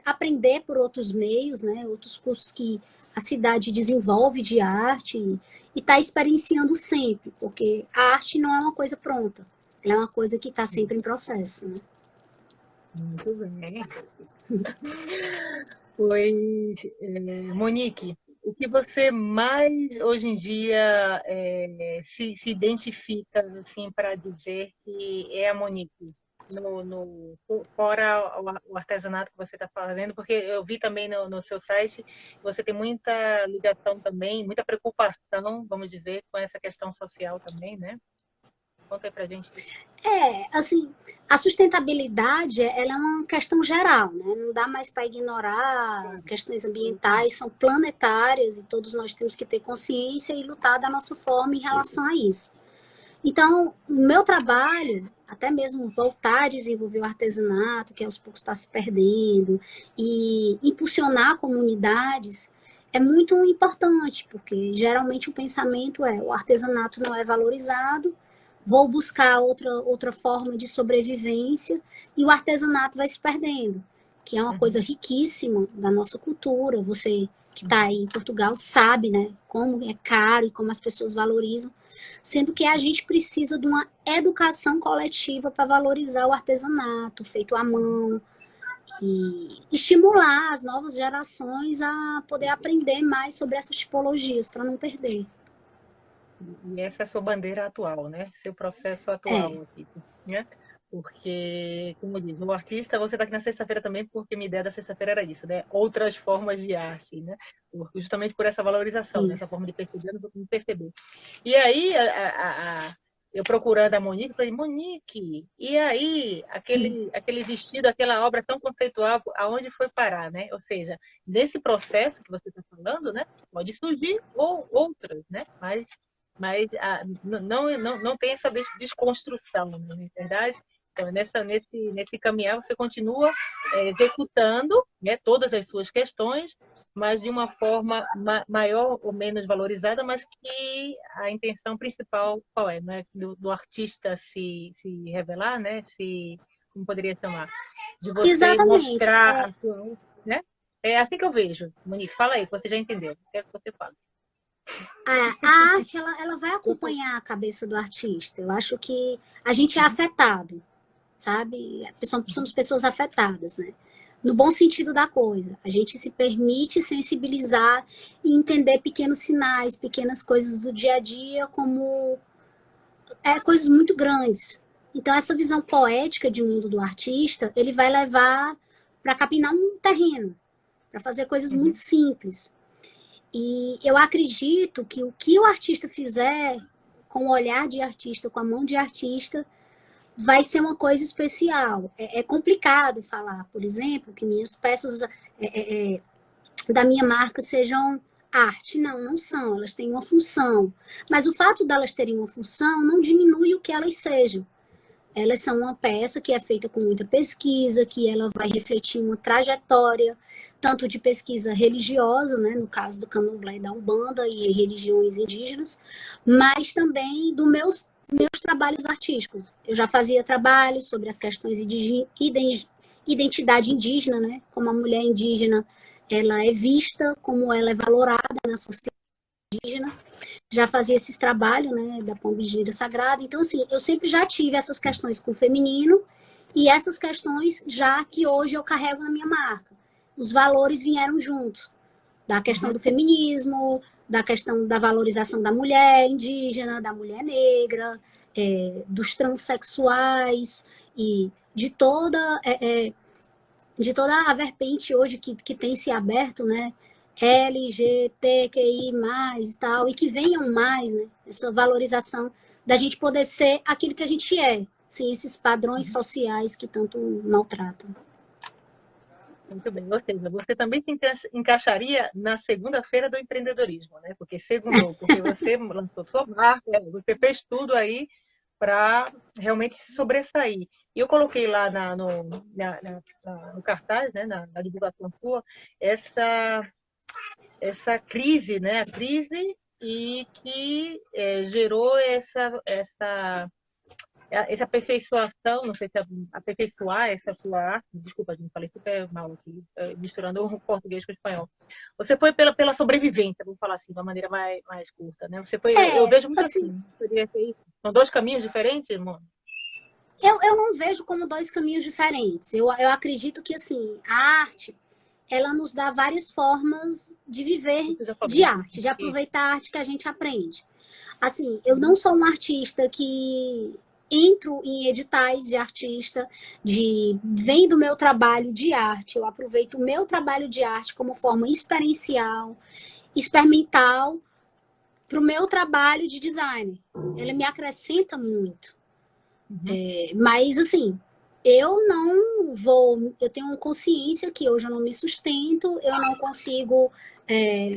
S2: aprender por outros meios, né? Outros cursos que a cidade desenvolve de arte e está experienciando sempre, porque a arte não é uma coisa pronta, ela é uma coisa que está sempre em processo, né?
S1: Muito bem. Pois, Monique, o que você mais hoje em dia se identifica assim para dizer que é a Monique? Fora o artesanato que você está fazendo, porque eu vi também no seu site, você tem muita ligação também, muita preocupação, vamos dizer, com essa questão social também, né? Conta aí pra gente.
S2: Assim, a sustentabilidade, ela é uma questão geral, né? Não dá mais para ignorar questões ambientais, são planetárias e todos nós temos que ter consciência e lutar da nossa forma em relação a isso. Então, o meu trabalho, até mesmo voltar a desenvolver o artesanato, que aos poucos está se perdendo, e impulsionar comunidades, é muito importante, porque geralmente o pensamento é o artesanato não é valorizado, vou buscar outra forma de sobrevivência, e o artesanato vai se perdendo, que é uma coisa riquíssima da nossa cultura. Você que está aí em Portugal sabe, né, como é caro e como as pessoas valorizam, sendo que a gente precisa de uma educação coletiva para valorizar o artesanato feito à mão e estimular as novas gerações a poder aprender mais sobre essas tipologias para não perder.
S1: E essa é a sua bandeira atual, né? Seu processo atual aqui, né? Porque, como diz, o artista, você está aqui na sexta-feira também, porque minha ideia da sexta-feira era isso, né? Outras formas de arte, né? Justamente por essa valorização, né? Essa forma de perceber, de perceber. E aí, eu procurando a Monique, falei, Monique, e aí, aquele vestido, aquela obra tão conceitual, aonde foi parar, né? Ou seja, nesse processo que você está falando, né? Pode surgir outras, né? Mas não tem essa desconstrução, né, não é verdade? Então, nesse caminhar, você continua executando, né, todas as suas questões, mas de uma forma maior ou menos valorizada, mas que a intenção principal qual é? Não é do artista se revelar, né? Como poderia chamar? De você
S2: Exatamente.
S1: mostrar a sua... Né? É assim que eu vejo. Monique, fala aí, que você já entendeu. Quero que você fale.
S2: A arte, ela vai acompanhar a cabeça do artista. Eu acho que a gente é afetado, sabe? Somos pessoas afetadas, né? No bom sentido da coisa. A gente se permite sensibilizar e entender pequenos sinais, pequenas coisas do dia a dia como coisas muito grandes. Então, essa visão poética de mundo do artista, ele vai levar para capinar um terreno, para fazer coisas muito simples. E eu acredito que o que o artista fizer com o olhar de artista, com a mão de artista, vai ser uma coisa especial. É complicado falar, por exemplo, que minhas peças da minha marca sejam arte. Não, não são. Elas têm uma função. Mas o fato delas terem uma função não diminui o que elas sejam. Elas são uma peça que é feita com muita pesquisa, que ela vai refletir uma trajetória, tanto de pesquisa religiosa, né, no caso do candomblé e da Umbanda e religiões indígenas, mas também dos meus trabalhos artísticos. Eu já fazia trabalhos sobre as questões de identidade indígena, né, como a mulher indígena ela é vista, como ela é valorada na sociedade indígena. Já fazia esses trabalhos, né, da pomba gira sagrada. Então, assim, eu sempre já tive essas questões com o feminino e essas questões já que hoje eu carrego na minha marca. Os valores vieram juntos, da questão do feminismo, da questão da valorização da mulher indígena, da mulher negra, dos transexuais e de toda a verpente hoje que tem se aberto, né? LGBTQI+, e tal, e que venham mais, né? Essa valorização da gente poder ser aquilo que a gente é, sem esses padrões sociais que tanto maltratam.
S1: Muito bem, ou seja, você também se encaixaria na segunda-feira do empreendedorismo, né? Porque segundou, porque você lançou sua marca, você fez tudo aí para realmente se sobressair. E eu coloquei lá no cartaz, né, na divulgação sua, essa crise, né? A crise e que gerou essa aperfeiçoação, não sei se é aperfeiçoar essa sua arte, desculpa, gente, falei super mal aqui, misturando o português com o espanhol. Você foi pela sobrevivência, vou falar assim, de uma maneira mais curta, né? Você foi, eu vejo muito assim, são dois caminhos diferentes, irmão?
S2: Eu não vejo como dois caminhos diferentes. Eu acredito que, assim, a arte, ela nos dá várias formas de viver de arte, de aproveitar a arte que a gente aprende. Assim, eu não sou uma artista que entro em editais de artista, vem do meu trabalho de arte, eu aproveito o meu trabalho de arte como forma experiencial, experimental, para o meu trabalho de design. Ele me acrescenta muito. Mas, assim, eu tenho consciência que hoje eu não me sustento, eu não consigo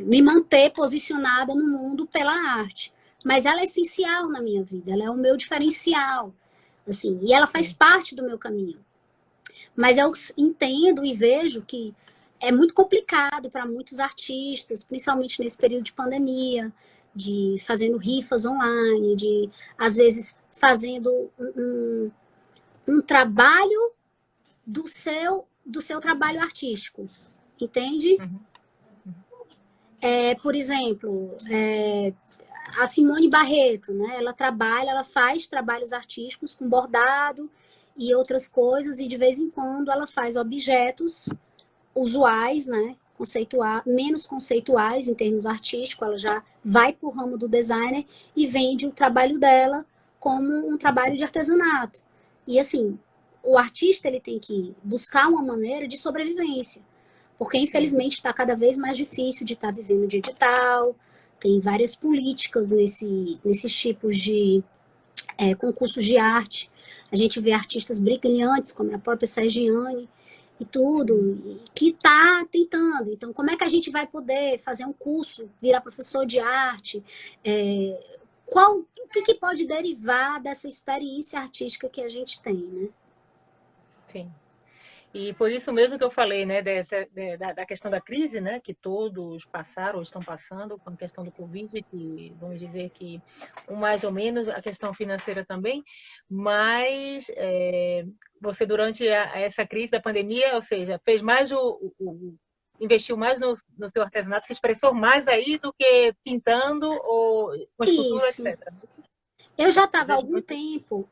S2: me manter posicionada no mundo pela arte. Mas ela é essencial na minha vida, ela é o meu diferencial, assim, e ela faz parte do meu caminho. Mas eu entendo e vejo que é muito complicado para muitos artistas, principalmente nesse período de pandemia, de fazendo rifas online, de, às vezes, fazendo um trabalho do seu trabalho artístico, entende? Por exemplo, a Simone Barreto, né? Ela faz trabalhos artísticos com bordado e outras coisas, e de vez em quando ela faz objetos usuais, né? Menos conceituais em termos artísticos, ela já vai para o ramo do designer e vende o trabalho dela como um trabalho de artesanato. E assim, o artista ele tem que buscar uma maneira de sobrevivência, porque infelizmente está cada vez mais difícil de estar vivendo de edital, tem várias políticas nesses tipos de concursos de arte. A gente vê artistas brilhantes, como a própria Sergiane, e tudo, que está tentando. Então, como é que a gente vai poder fazer um curso, virar professor de arte? O que pode derivar dessa experiência artística que a gente tem, né?
S1: Sim. E por isso mesmo que eu falei, né, da questão da crise, né, que todos passaram ou estão passando, com a questão do Covid, que vamos dizer que mais ou menos a questão financeira também, mas você durante essa crise da pandemia, ou seja, fez mais investiu mais no seu artesanato, se expressou mais aí do que pintando ou com escultura,
S2: Isso.
S1: etc.
S2: Eu já estava há algum tempo,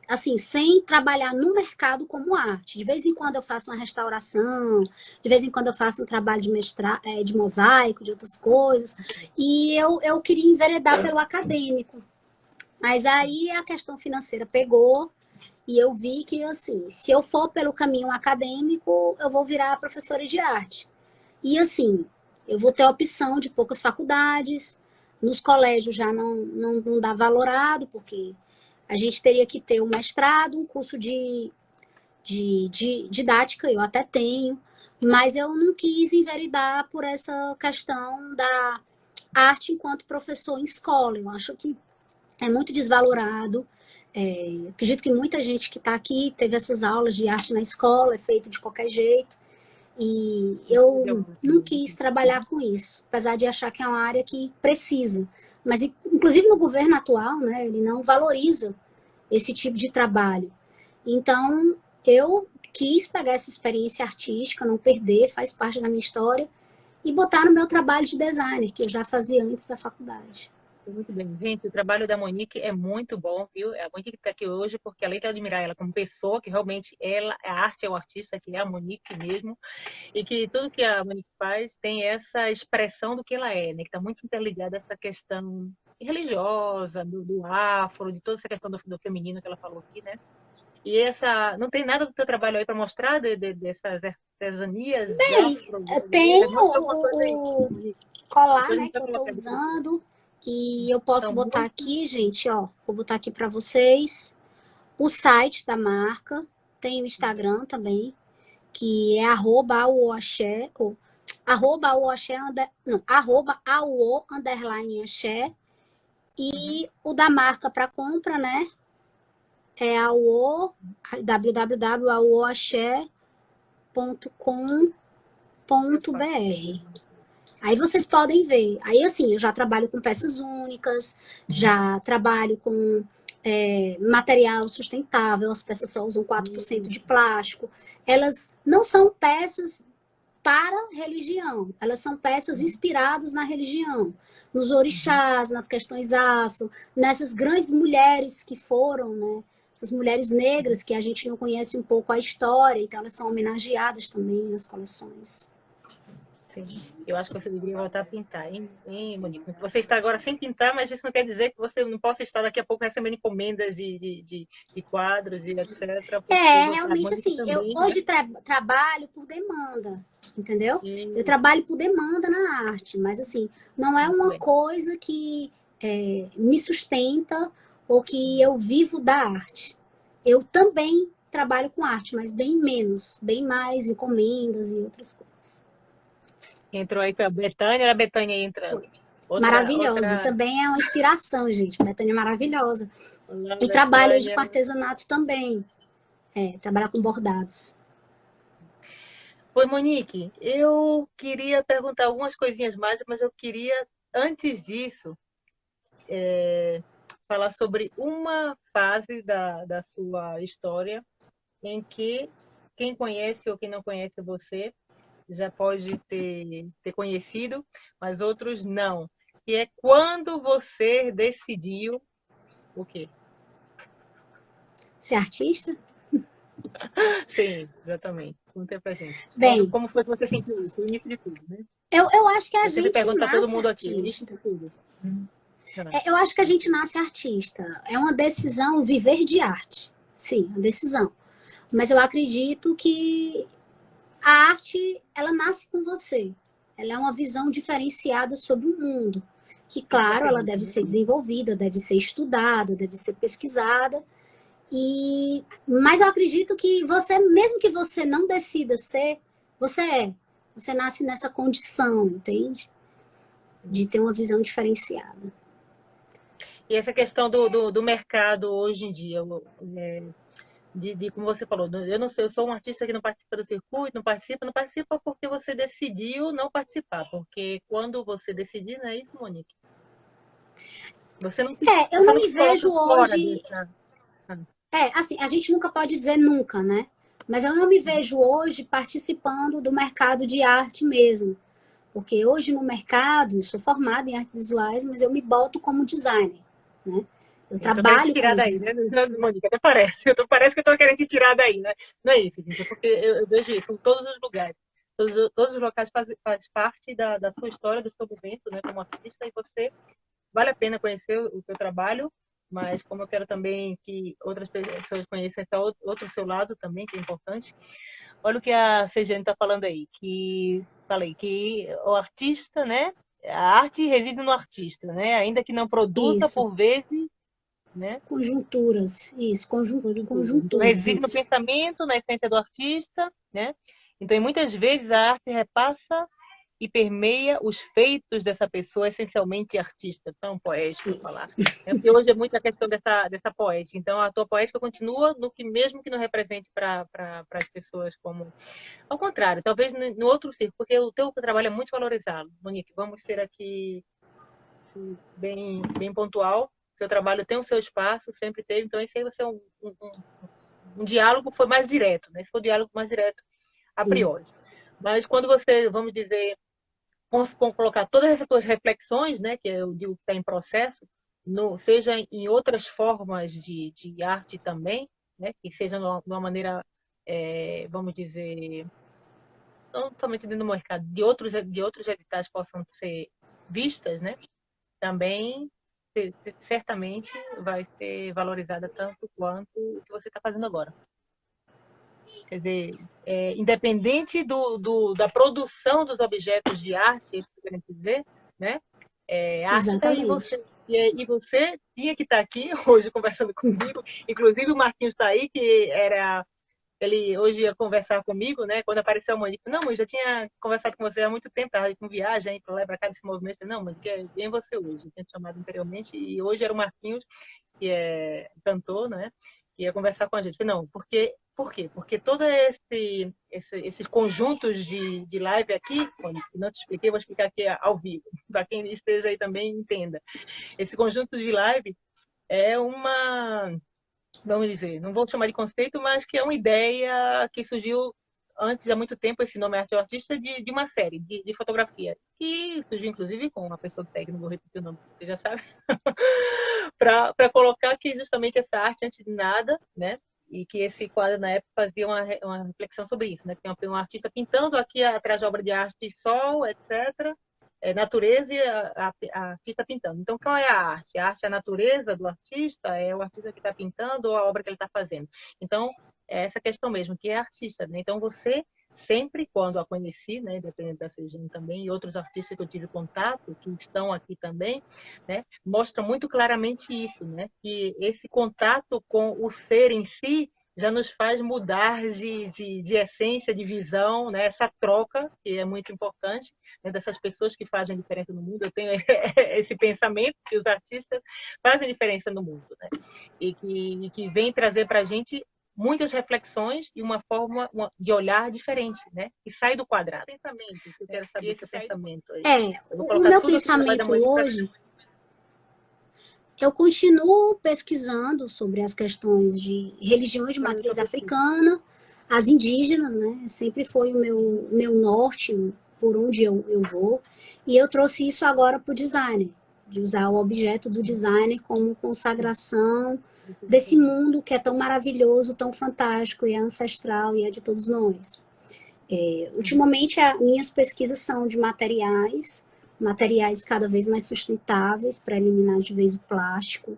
S2: assim, sem trabalhar no mercado como arte. De vez em quando eu faço uma restauração, de vez em quando eu faço um trabalho de mosaico, de outras coisas. E eu queria enveredar pelo acadêmico. Mas aí a questão financeira pegou e eu vi que, assim, se eu for pelo caminho acadêmico, eu vou virar professora de arte. E, assim, eu vou ter a opção de poucas faculdades. Nos colégios já não dá valorado, porque a gente teria que ter um mestrado, um curso de didática, eu até tenho, mas eu não quis enveredar por essa questão da arte enquanto professor em escola. Eu acho que é muito desvalorado. Acredito que muita gente que está aqui teve essas aulas de arte na escola, é feito de qualquer jeito. E eu não quis trabalhar com isso, apesar de achar que é uma área que precisa. Mas, inclusive, no governo atual, né, ele não valoriza esse tipo de trabalho. Então, eu quis pegar essa experiência artística, não perder, faz parte da minha história, e botar no meu trabalho de designer, que eu já fazia antes da faculdade.
S1: Muito bem. Gente, o trabalho da Monique é muito bom, viu? A Monique está aqui hoje porque, além de admirar ela como pessoa, que realmente ela, a arte é o artista, que é a Monique mesmo, e que tudo que a Monique faz tem essa expressão do que ela é, né? Que está muito interligada a essa questão religiosa, do afro, de toda essa questão do feminino que ela falou aqui, né? E essa, não tem nada do teu trabalho aí para mostrar dessas artesanias
S2: Bem, tem
S1: afro-brasileiras? Mostra alguma coisa aí.
S2: o colar,
S1: Depois a
S2: né,
S1: gente
S2: que
S1: vai
S2: eu tô
S1: colocar depois.
S2: usando, e eu posso
S1: São
S2: botar
S1: muito.
S2: aqui, gente, ó, vou botar aqui para vocês o site da marca, tem o Instagram também, que é @auoaxé, ou @auoaxé, não, @auo_axé,
S1: Uhum.
S2: e o da marca para compra, né, é
S1: Eu faço.
S2: www.auoaxé.com.br. Aí vocês podem ver. Aí, assim, eu já trabalho com peças únicas, já trabalho com material sustentável, as peças só usam 4% de plástico. Elas não são peças para religião, elas são peças inspiradas na religião, nos
S1: Uhum.
S2: orixás, nas questões afro, nessas grandes mulheres que foram, né? Essas mulheres negras que a gente não conhece um pouco a história, então elas são homenageadas também nas coleções.
S1: Sim, eu acho que você deveria voltar a pintar, hein, Monique? Você está agora sem pintar, mas isso não quer dizer que você não possa estar daqui a pouco recebendo encomendas de quadros e etc. Porque a
S2: Realmente
S1: Monique
S2: assim, eu
S1: também, né?
S2: hoje trabalho por demanda, entendeu? Eu
S1: E,
S2: trabalho por demanda na arte, mas assim, não é
S1: muito
S2: uma
S1: bem.
S2: coisa que me sustenta ou que eu vivo da arte. Eu também trabalho com arte, mas bem menos, bem mais encomendas e outras coisas.
S1: Entrou aí para a Betânia, a Betânia entra.
S2: Maravilhosa,
S1: Outra.
S2: também é uma inspiração, gente. Betânia é maravilhosa.
S1: Olá,
S2: E trabalho hoje
S1: Betânia.
S2: com artesanato também, trabalhar com bordados.
S1: Oi, Monique, eu queria perguntar algumas coisinhas mais, mas eu queria, antes disso, falar sobre uma fase da sua história em que quem conhece ou quem não conhece você já pode ter conhecido, mas outros não. E é quando você decidiu o quê?
S2: Ser artista?
S1: Sim, exatamente. Conta pra gente.
S2: Bem,
S1: Como foi que você sentiu isso? O início de tudo, né?
S2: eu acho que a
S1: Eu sempre
S2: gente
S1: pergunto para todo
S2: nasce
S1: mundo aqui, o início de
S2: artista.
S1: tudo.
S2: Eu acho que a gente nasce artista. É uma decisão viver de arte. Sim, uma decisão. Mas eu acredito que a arte, ela nasce com você. Ela é uma visão diferenciada sobre o mundo. Que,
S1: Você
S2: claro, ela
S1: acredita,
S2: deve
S1: né?
S2: ser desenvolvida, deve ser estudada, deve ser pesquisada. Mas eu acredito que você, mesmo que você não decida ser, você é. Você nasce nessa condição, entende? De ter uma visão diferenciada.
S1: E essa questão do mercado hoje em dia, como você falou, eu não sei, eu sou um artista que não participa do circuito, não participa porque você decidiu não participar, porque quando você decidir, não é isso, Monique?
S2: Eu
S1: Você
S2: não
S1: não
S2: me
S1: se coloca
S2: vejo
S1: fora
S2: hoje.
S1: dessa. Ah,
S2: Assim, a gente nunca pode dizer nunca, né? Mas eu não me vejo hoje participando do mercado de arte mesmo. Porque hoje no mercado, eu sou formada em artes visuais, mas eu me boto como designer, né? Eu
S1: eu tô querendo te
S2: trabalho
S1: tirar
S2: como
S1: daí, né,
S2: designer.
S1: Monique? Até parece. Parece que eu tô querendo te tirar daí, né? Não é isso, gente. É porque eu vejo isso em todos os lugares. Todos os locais faz parte da sua história, do seu momento, né, como artista, e você vale a pena conhecer o seu trabalho, mas como eu quero também que outras pessoas conheçam esse outro seu lado também, que é importante. Olha o que a Sejane está falando aí, que falei que o artista, né? A arte reside no artista, né? Ainda que não produza
S2: Isso,
S1: por vezes, né?
S2: conjunturas, isso,
S1: Conjuntura. Então
S2: conjunturas,
S1: reside no
S2: isso.
S1: pensamento, na essência do artista, né? Então, muitas vezes a arte repassa e permeia os feitos dessa pessoa, essencialmente artista, tão poético
S2: Isso.
S1: falar. Porque hoje é muito a questão dessa poética. Então, a tua poética continua no que, mesmo que não represente para as pessoas como. Ao contrário, talvez no outro círculo, porque o teu trabalho é muito valorizado. Monique, vamos ser aqui bem pontual. Seu trabalho tem o seu espaço, sempre teve, então isso aí vai ser um um diálogo foi mais direto, né? Esse foi um diálogo mais direto a
S2: Sim.
S1: priori. Mas quando você, vamos dizer, colocar todas essas suas reflexões, né, que eu digo que está em processo, no, seja em outras formas de arte também, né, que seja de uma maneira, vamos dizer, não somente dentro do mercado, de outros editais possam ser vistas, né, também certamente vai ser valorizada tanto quanto o que você está fazendo agora. Quer dizer, independente da produção dos objetos de arte, isso que eu quero dizer, né? A arte está aí em
S2: Exatamente.
S1: você. E você tinha que estar aqui hoje conversando comigo. Inclusive o Marquinhos está aí, que ele hoje ia conversar comigo, né? Quando apareceu a mãe, disse, não, mãe, já tinha conversado com você há muito tempo, estava com viagem para lá e para cá desse movimento. Não, mas vem você hoje. Eu tinha te chamado anteriormente e hoje era o Marquinhos, que é cantor, né? Que ia conversar com a gente. Não, por quê? Porque todos esses conjuntos de live aqui, que não te expliquei, vou explicar aqui ao vivo, para quem esteja aí também entenda. Esse conjunto de live é uma, vamos dizer, não vou chamar de conceito, mas que é uma ideia que surgiu antes, há muito tempo, esse nome Arte ao Artista, de uma série de fotografia, que surgiu inclusive com uma pessoa que não vou repetir o nome, você já sabe, para colocar que justamente essa arte, antes de nada, né? E que esse quadro, na época, fazia uma reflexão sobre isso, né? Tem um artista pintando aqui atrás da obra de arte sol, etc., natureza e a artista pintando. Então, qual é a arte? A arte é a natureza do artista? É o artista que está pintando ou a obra que ele está fazendo? Então, é essa questão mesmo, que é artista, né? Então, você sempre quando a conheci, né, dependendo da Sergine também, e outros artistas que eu tive contato, que estão aqui também, né, mostra muito claramente isso, né, que esse contato com o ser em si já nos faz mudar de essência, de visão, né? Essa troca, que é muito importante, né? Dessas pessoas que fazem diferença no mundo. Eu tenho esse pensamento que os artistas fazem diferença no mundo, né? E que vem trazer para a gente muitas reflexões e uma forma de olhar diferente, né? Que sai do quadrado. Pensamento, eu quero saber esse pensamento aí. Eu vou
S2: O
S1: colocar
S2: meu
S1: tudo aqui no trabalho da
S2: pensamento
S1: Monique para
S2: hoje, eu continuo pesquisando sobre as questões de religiões de matriz africana, as indígenas, né? Sempre foi o meu norte, por onde eu vou. E eu trouxe isso agora para o designer, de usar o objeto do designer como consagração desse mundo que é tão maravilhoso, tão fantástico, e é ancestral e é de todos nós. Ultimamente, minhas pesquisas são de materiais cada vez mais sustentáveis para eliminar de vez o plástico.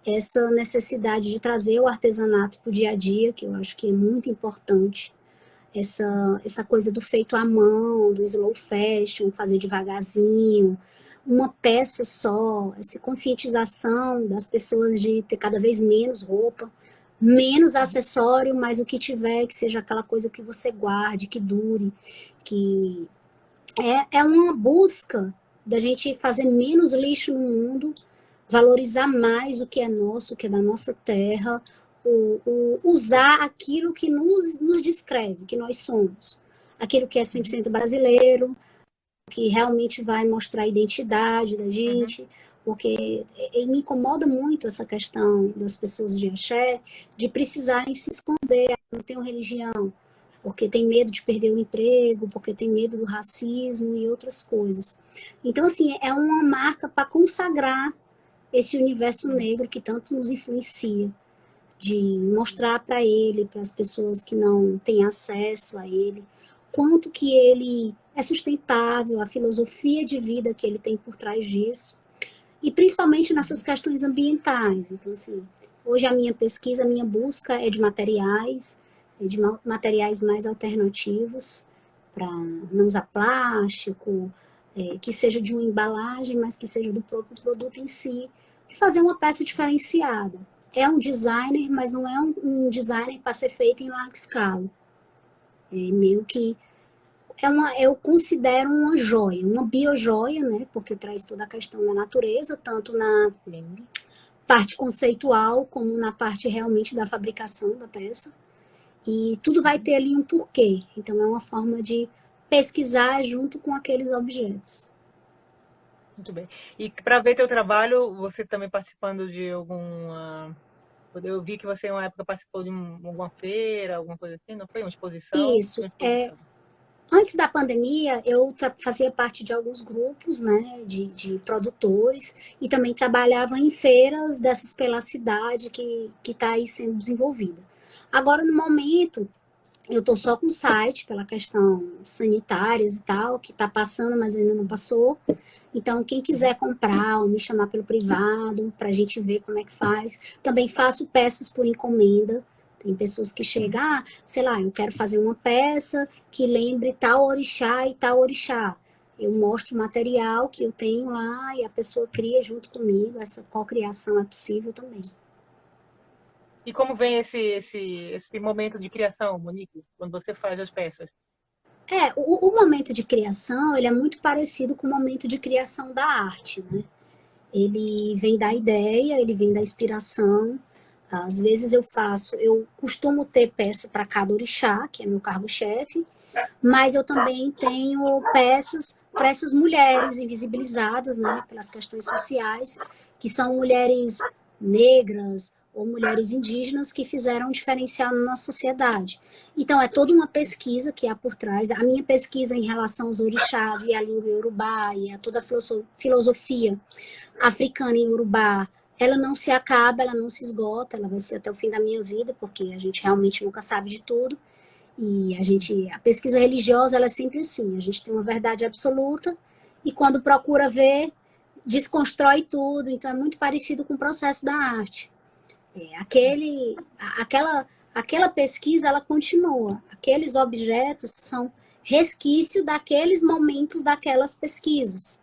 S2: Essa necessidade de trazer o artesanato para o dia a dia, que eu acho que é muito importante. Essa coisa do feito à mão, do slow fashion, fazer devagarzinho, uma peça só, essa conscientização das pessoas de ter cada vez menos roupa, menos acessório, mas o que tiver, que seja aquela coisa que você guarde, que dure, que é uma busca da gente fazer menos lixo no mundo, valorizar mais o que é nosso, o que é da nossa terra, usar aquilo que nos descreve, que nós somos. Aquilo que é 100% brasileiro, que realmente vai mostrar a identidade da gente, porque me incomoda muito essa questão das pessoas de axé, de precisarem se esconder, não tenho religião, porque tem medo de perder o emprego, porque tem medo do racismo e outras coisas. Então, assim, é uma marca para consagrar esse universo negro que tanto nos influencia, de mostrar para ele, para as pessoas que não têm acesso a ele, quanto que ele é sustentável, a filosofia de vida que ele tem por trás disso, e principalmente nessas questões ambientais. Então, assim, hoje a minha pesquisa, a minha busca é de materiais mais alternativos, para não usar plástico, que seja de uma embalagem, mas que seja do próprio produto em si, e fazer uma peça diferenciada. É um designer, mas não é um designer para ser feito em larga escala. É meio que eu considero uma joia, uma biojoia, né? Porque traz toda a questão da natureza, tanto na parte conceitual como na parte realmente da fabricação da peça. E tudo vai ter ali um porquê. Então é uma forma de pesquisar junto com aqueles objetos.
S1: Muito bem. E para ver teu trabalho, você também participando de alguma Eu vi que você, em uma época, participou de alguma feira, alguma coisa assim, não foi? Uma exposição?
S2: Isso.
S1: Uma exposição.
S2: Antes da pandemia, eu fazia parte de alguns grupos, né, de produtores e também trabalhava em feiras dessas pela cidade que está aí sendo desenvolvida. Agora, no momento, eu estou só com o site, pela questão sanitárias e tal, que está passando, mas ainda não passou. Então, quem quiser comprar ou me chamar pelo privado, para a gente ver como é que faz. Também faço peças por encomenda. Tem pessoas que chegam, sei lá, eu quero fazer uma peça que lembre tal orixá e tal orixá. Eu mostro o material que eu tenho lá e a pessoa cria junto comigo. Essa cocriação é possível também.
S1: E como vem esse momento de criação, Monique, quando você faz as peças?
S2: O momento de criação, ele é muito parecido com o momento de criação da arte, né? Ele vem da ideia, ele vem da inspiração. Às vezes eu costumo ter peça para cada orixá, que é meu cargo-chefe, mas eu também tenho peças para essas mulheres invisibilizadas, né, pelas questões sociais, que são mulheres negras ou mulheres indígenas que fizeram um diferencial na nossa sociedade. Então, é toda uma pesquisa que há por trás. A minha pesquisa em relação aos orixás e à língua iorubá e a toda a filosofia africana em Urubá, ela não se acaba, ela não se esgota, ela vai ser até o fim da minha vida, porque a gente realmente nunca sabe de tudo. E a pesquisa religiosa, ela é sempre assim, a gente tem uma verdade absoluta e quando procura ver, desconstrói tudo. Então é muito parecido com o processo da arte. Aquela pesquisa, ela continua. Aqueles objetos são resquício daqueles momentos daquelas pesquisas.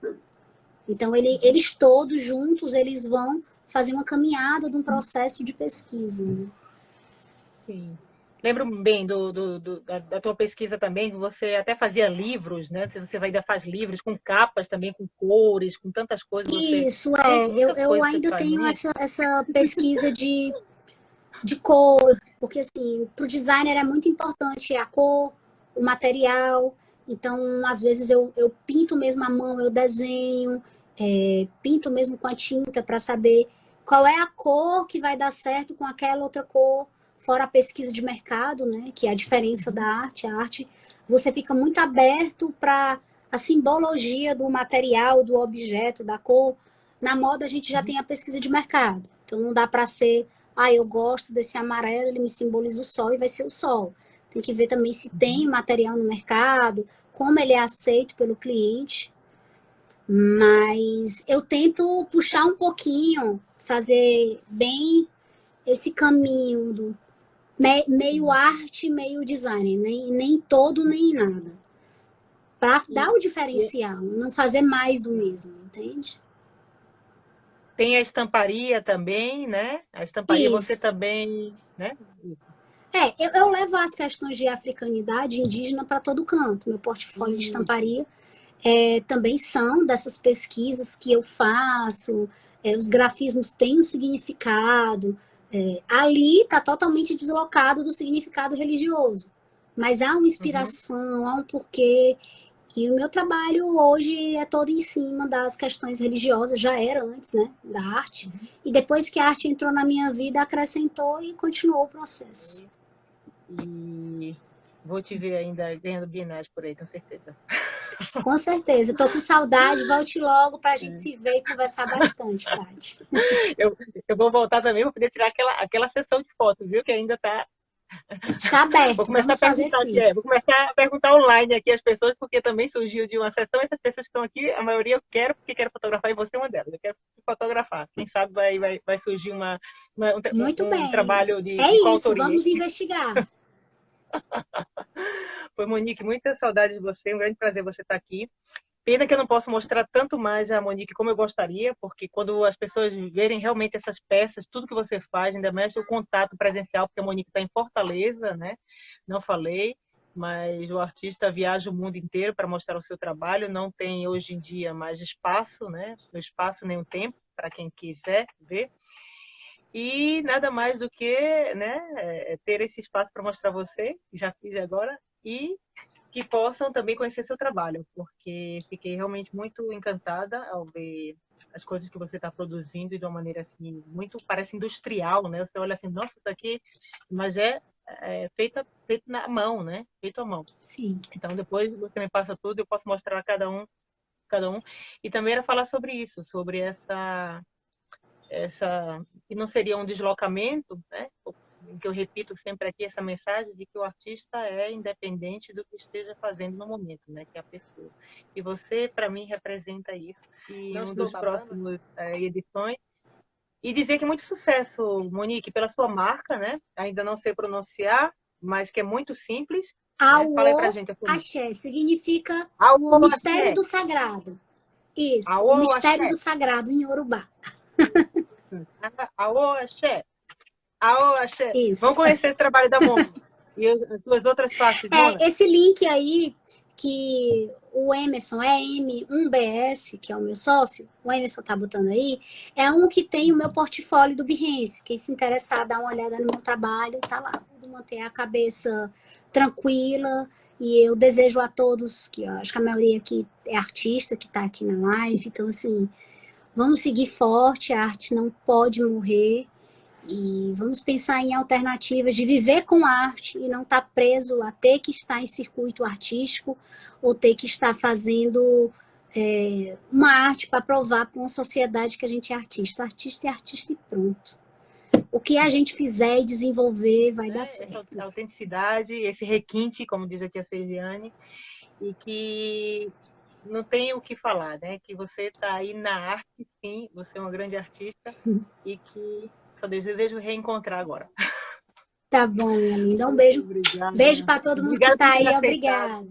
S2: Então, eles todos juntos, eles vão fazer uma caminhada de um processo de pesquisa. Né?
S1: Sim. Lembro bem da tua pesquisa também, que você até fazia livros, né? Você ainda faz livros com capas também, com cores, com tantas coisas.
S2: Isso,
S1: Gente, muita
S2: eu
S1: coisa você
S2: ainda
S1: faz,
S2: tenho
S1: Monique.
S2: essa pesquisa de cor, porque assim, para o designer é muito importante a cor, o material. Então, às vezes eu pinto mesmo à mão, eu desenho, pinto mesmo com a tinta para saber qual é a cor que vai dar certo com aquela outra cor, fora a pesquisa de mercado, né? Que é a diferença da arte. A arte, você fica muito aberto para a simbologia do material, do objeto, da cor. Na moda, a gente já tem a pesquisa de mercado. Então, não dá para ser eu gosto desse amarelo, ele me simboliza o sol e vai ser o sol. Tem que ver também se tem material no mercado, como ele é aceito pelo cliente. Mas eu tento puxar um pouquinho, fazer bem esse caminho do meio arte, meio design, nem todo, nem nada. Para dar o diferencial, não fazer mais do mesmo, entende?
S1: Tem a estamparia também, né? A estamparia você
S2: Isso.
S1: também, né?
S2: Eu levo as questões de africanidade indígena para todo canto. Meu portfólio de
S1: Isso.
S2: estamparia também são dessas pesquisas que eu faço. Os grafismos têm um significado. Ali está totalmente deslocado do significado religioso. Mas há uma inspiração, há um porquê. E o meu trabalho hoje é todo em cima das questões religiosas, já era antes, né, da arte. E depois que a arte entrou na minha vida, acrescentou e continuou o processo.
S1: E vou te ver ainda ganhando bienais por aí, tenho certeza.
S2: Com certeza. Estou com saudade. Volte logo para a gente se ver e conversar bastante, Paty.
S1: Eu vou voltar também, vou poder tirar aquela sessão de fotos, viu? Que ainda está.
S2: Está
S1: Vou
S2: aberto.
S1: começar a
S2: Vamos fazer
S1: perguntar aqui,
S2: sim.
S1: vou começar a perguntar online aqui às pessoas, porque também surgiu de uma sessão, essas pessoas que estão aqui, a maioria eu quero, porque quero fotografar, e você é uma delas, eu quero fotografar. Quem sabe vai surgir
S2: Muito
S1: um
S2: bem.
S1: trabalho
S2: É
S1: de
S2: isso.
S1: coautoria.
S2: Vamos investigar.
S1: Foi, Monique, muita saudade de você, um grande prazer você estar aqui. Pena que eu não posso mostrar tanto mais a Monique como eu gostaria, porque quando as pessoas verem realmente essas peças, tudo que você faz, ainda mais o contato presencial, porque a Monique está em Fortaleza, né? Não falei, mas o artista viaja o mundo inteiro para mostrar o seu trabalho, não tem hoje em dia mais espaço, né? No espaço nem o tempo, para quem quiser ver. E nada mais do que, né, ter esse espaço para mostrar você, que já fiz agora, e que possam também conhecer seu trabalho, porque fiquei realmente muito encantada ao ver as coisas que você está produzindo de uma maneira assim, muito, parece industrial, né? Você olha assim, nossa, isso aqui, mas feito na mão, né? Feito à mão.
S2: Sim.
S1: Então, depois você me passa tudo, eu posso mostrar a cada um. E também era falar sobre isso, sobre que não seria um deslocamento, né? Que eu repito sempre aqui essa mensagem de que o artista é independente do que esteja fazendo no momento, né? Que é a pessoa. E você, para mim, representa isso. E um dos próximos edições. E dizer que muito sucesso, Monique, pela sua marca, né? Ainda não sei pronunciar, mas que é muito simples. Né? Fala aí pra gente.
S2: Axé significa
S1: Aô,
S2: o mistério
S1: axé.
S2: do sagrado. Isso, o
S1: Aô,
S2: mistério
S1: axé.
S2: do sagrado em Yorubá.
S1: Aô, axé. Aô, axé.
S2: Isso.
S1: Vamos conhecer esse trabalho da Mon e as suas outras partes, Mona.
S2: Esse link aí que o Emerson, M1BS, que é o meu sócio, o Emerson tá botando aí, é um que tem o meu portfólio do Behance. Quem se interessar, dá uma olhada no meu trabalho, tá lá. Tudo manter a cabeça tranquila. E eu desejo a todos, que eu acho que a maioria aqui é artista que tá aqui na live, então assim, vamos seguir forte, a arte não pode morrer. E vamos pensar em alternativas de viver com arte e não estar preso a ter que estar em circuito artístico ou ter que estar fazendo uma arte para provar para uma sociedade que a gente é artista. Artista é artista e pronto. O que a gente fizer e desenvolver vai dar certo.
S1: Essa autenticidade, esse requinte, como diz aqui a Sergiane, e que não tem o que falar, né? Que você está aí na arte, sim, você é uma grande artista e que só desejo reencontrar agora.
S2: Tá bom, minha linda. Um beijo.
S1: Obrigada.
S2: Beijo para todo mundo que está aí. Obrigada.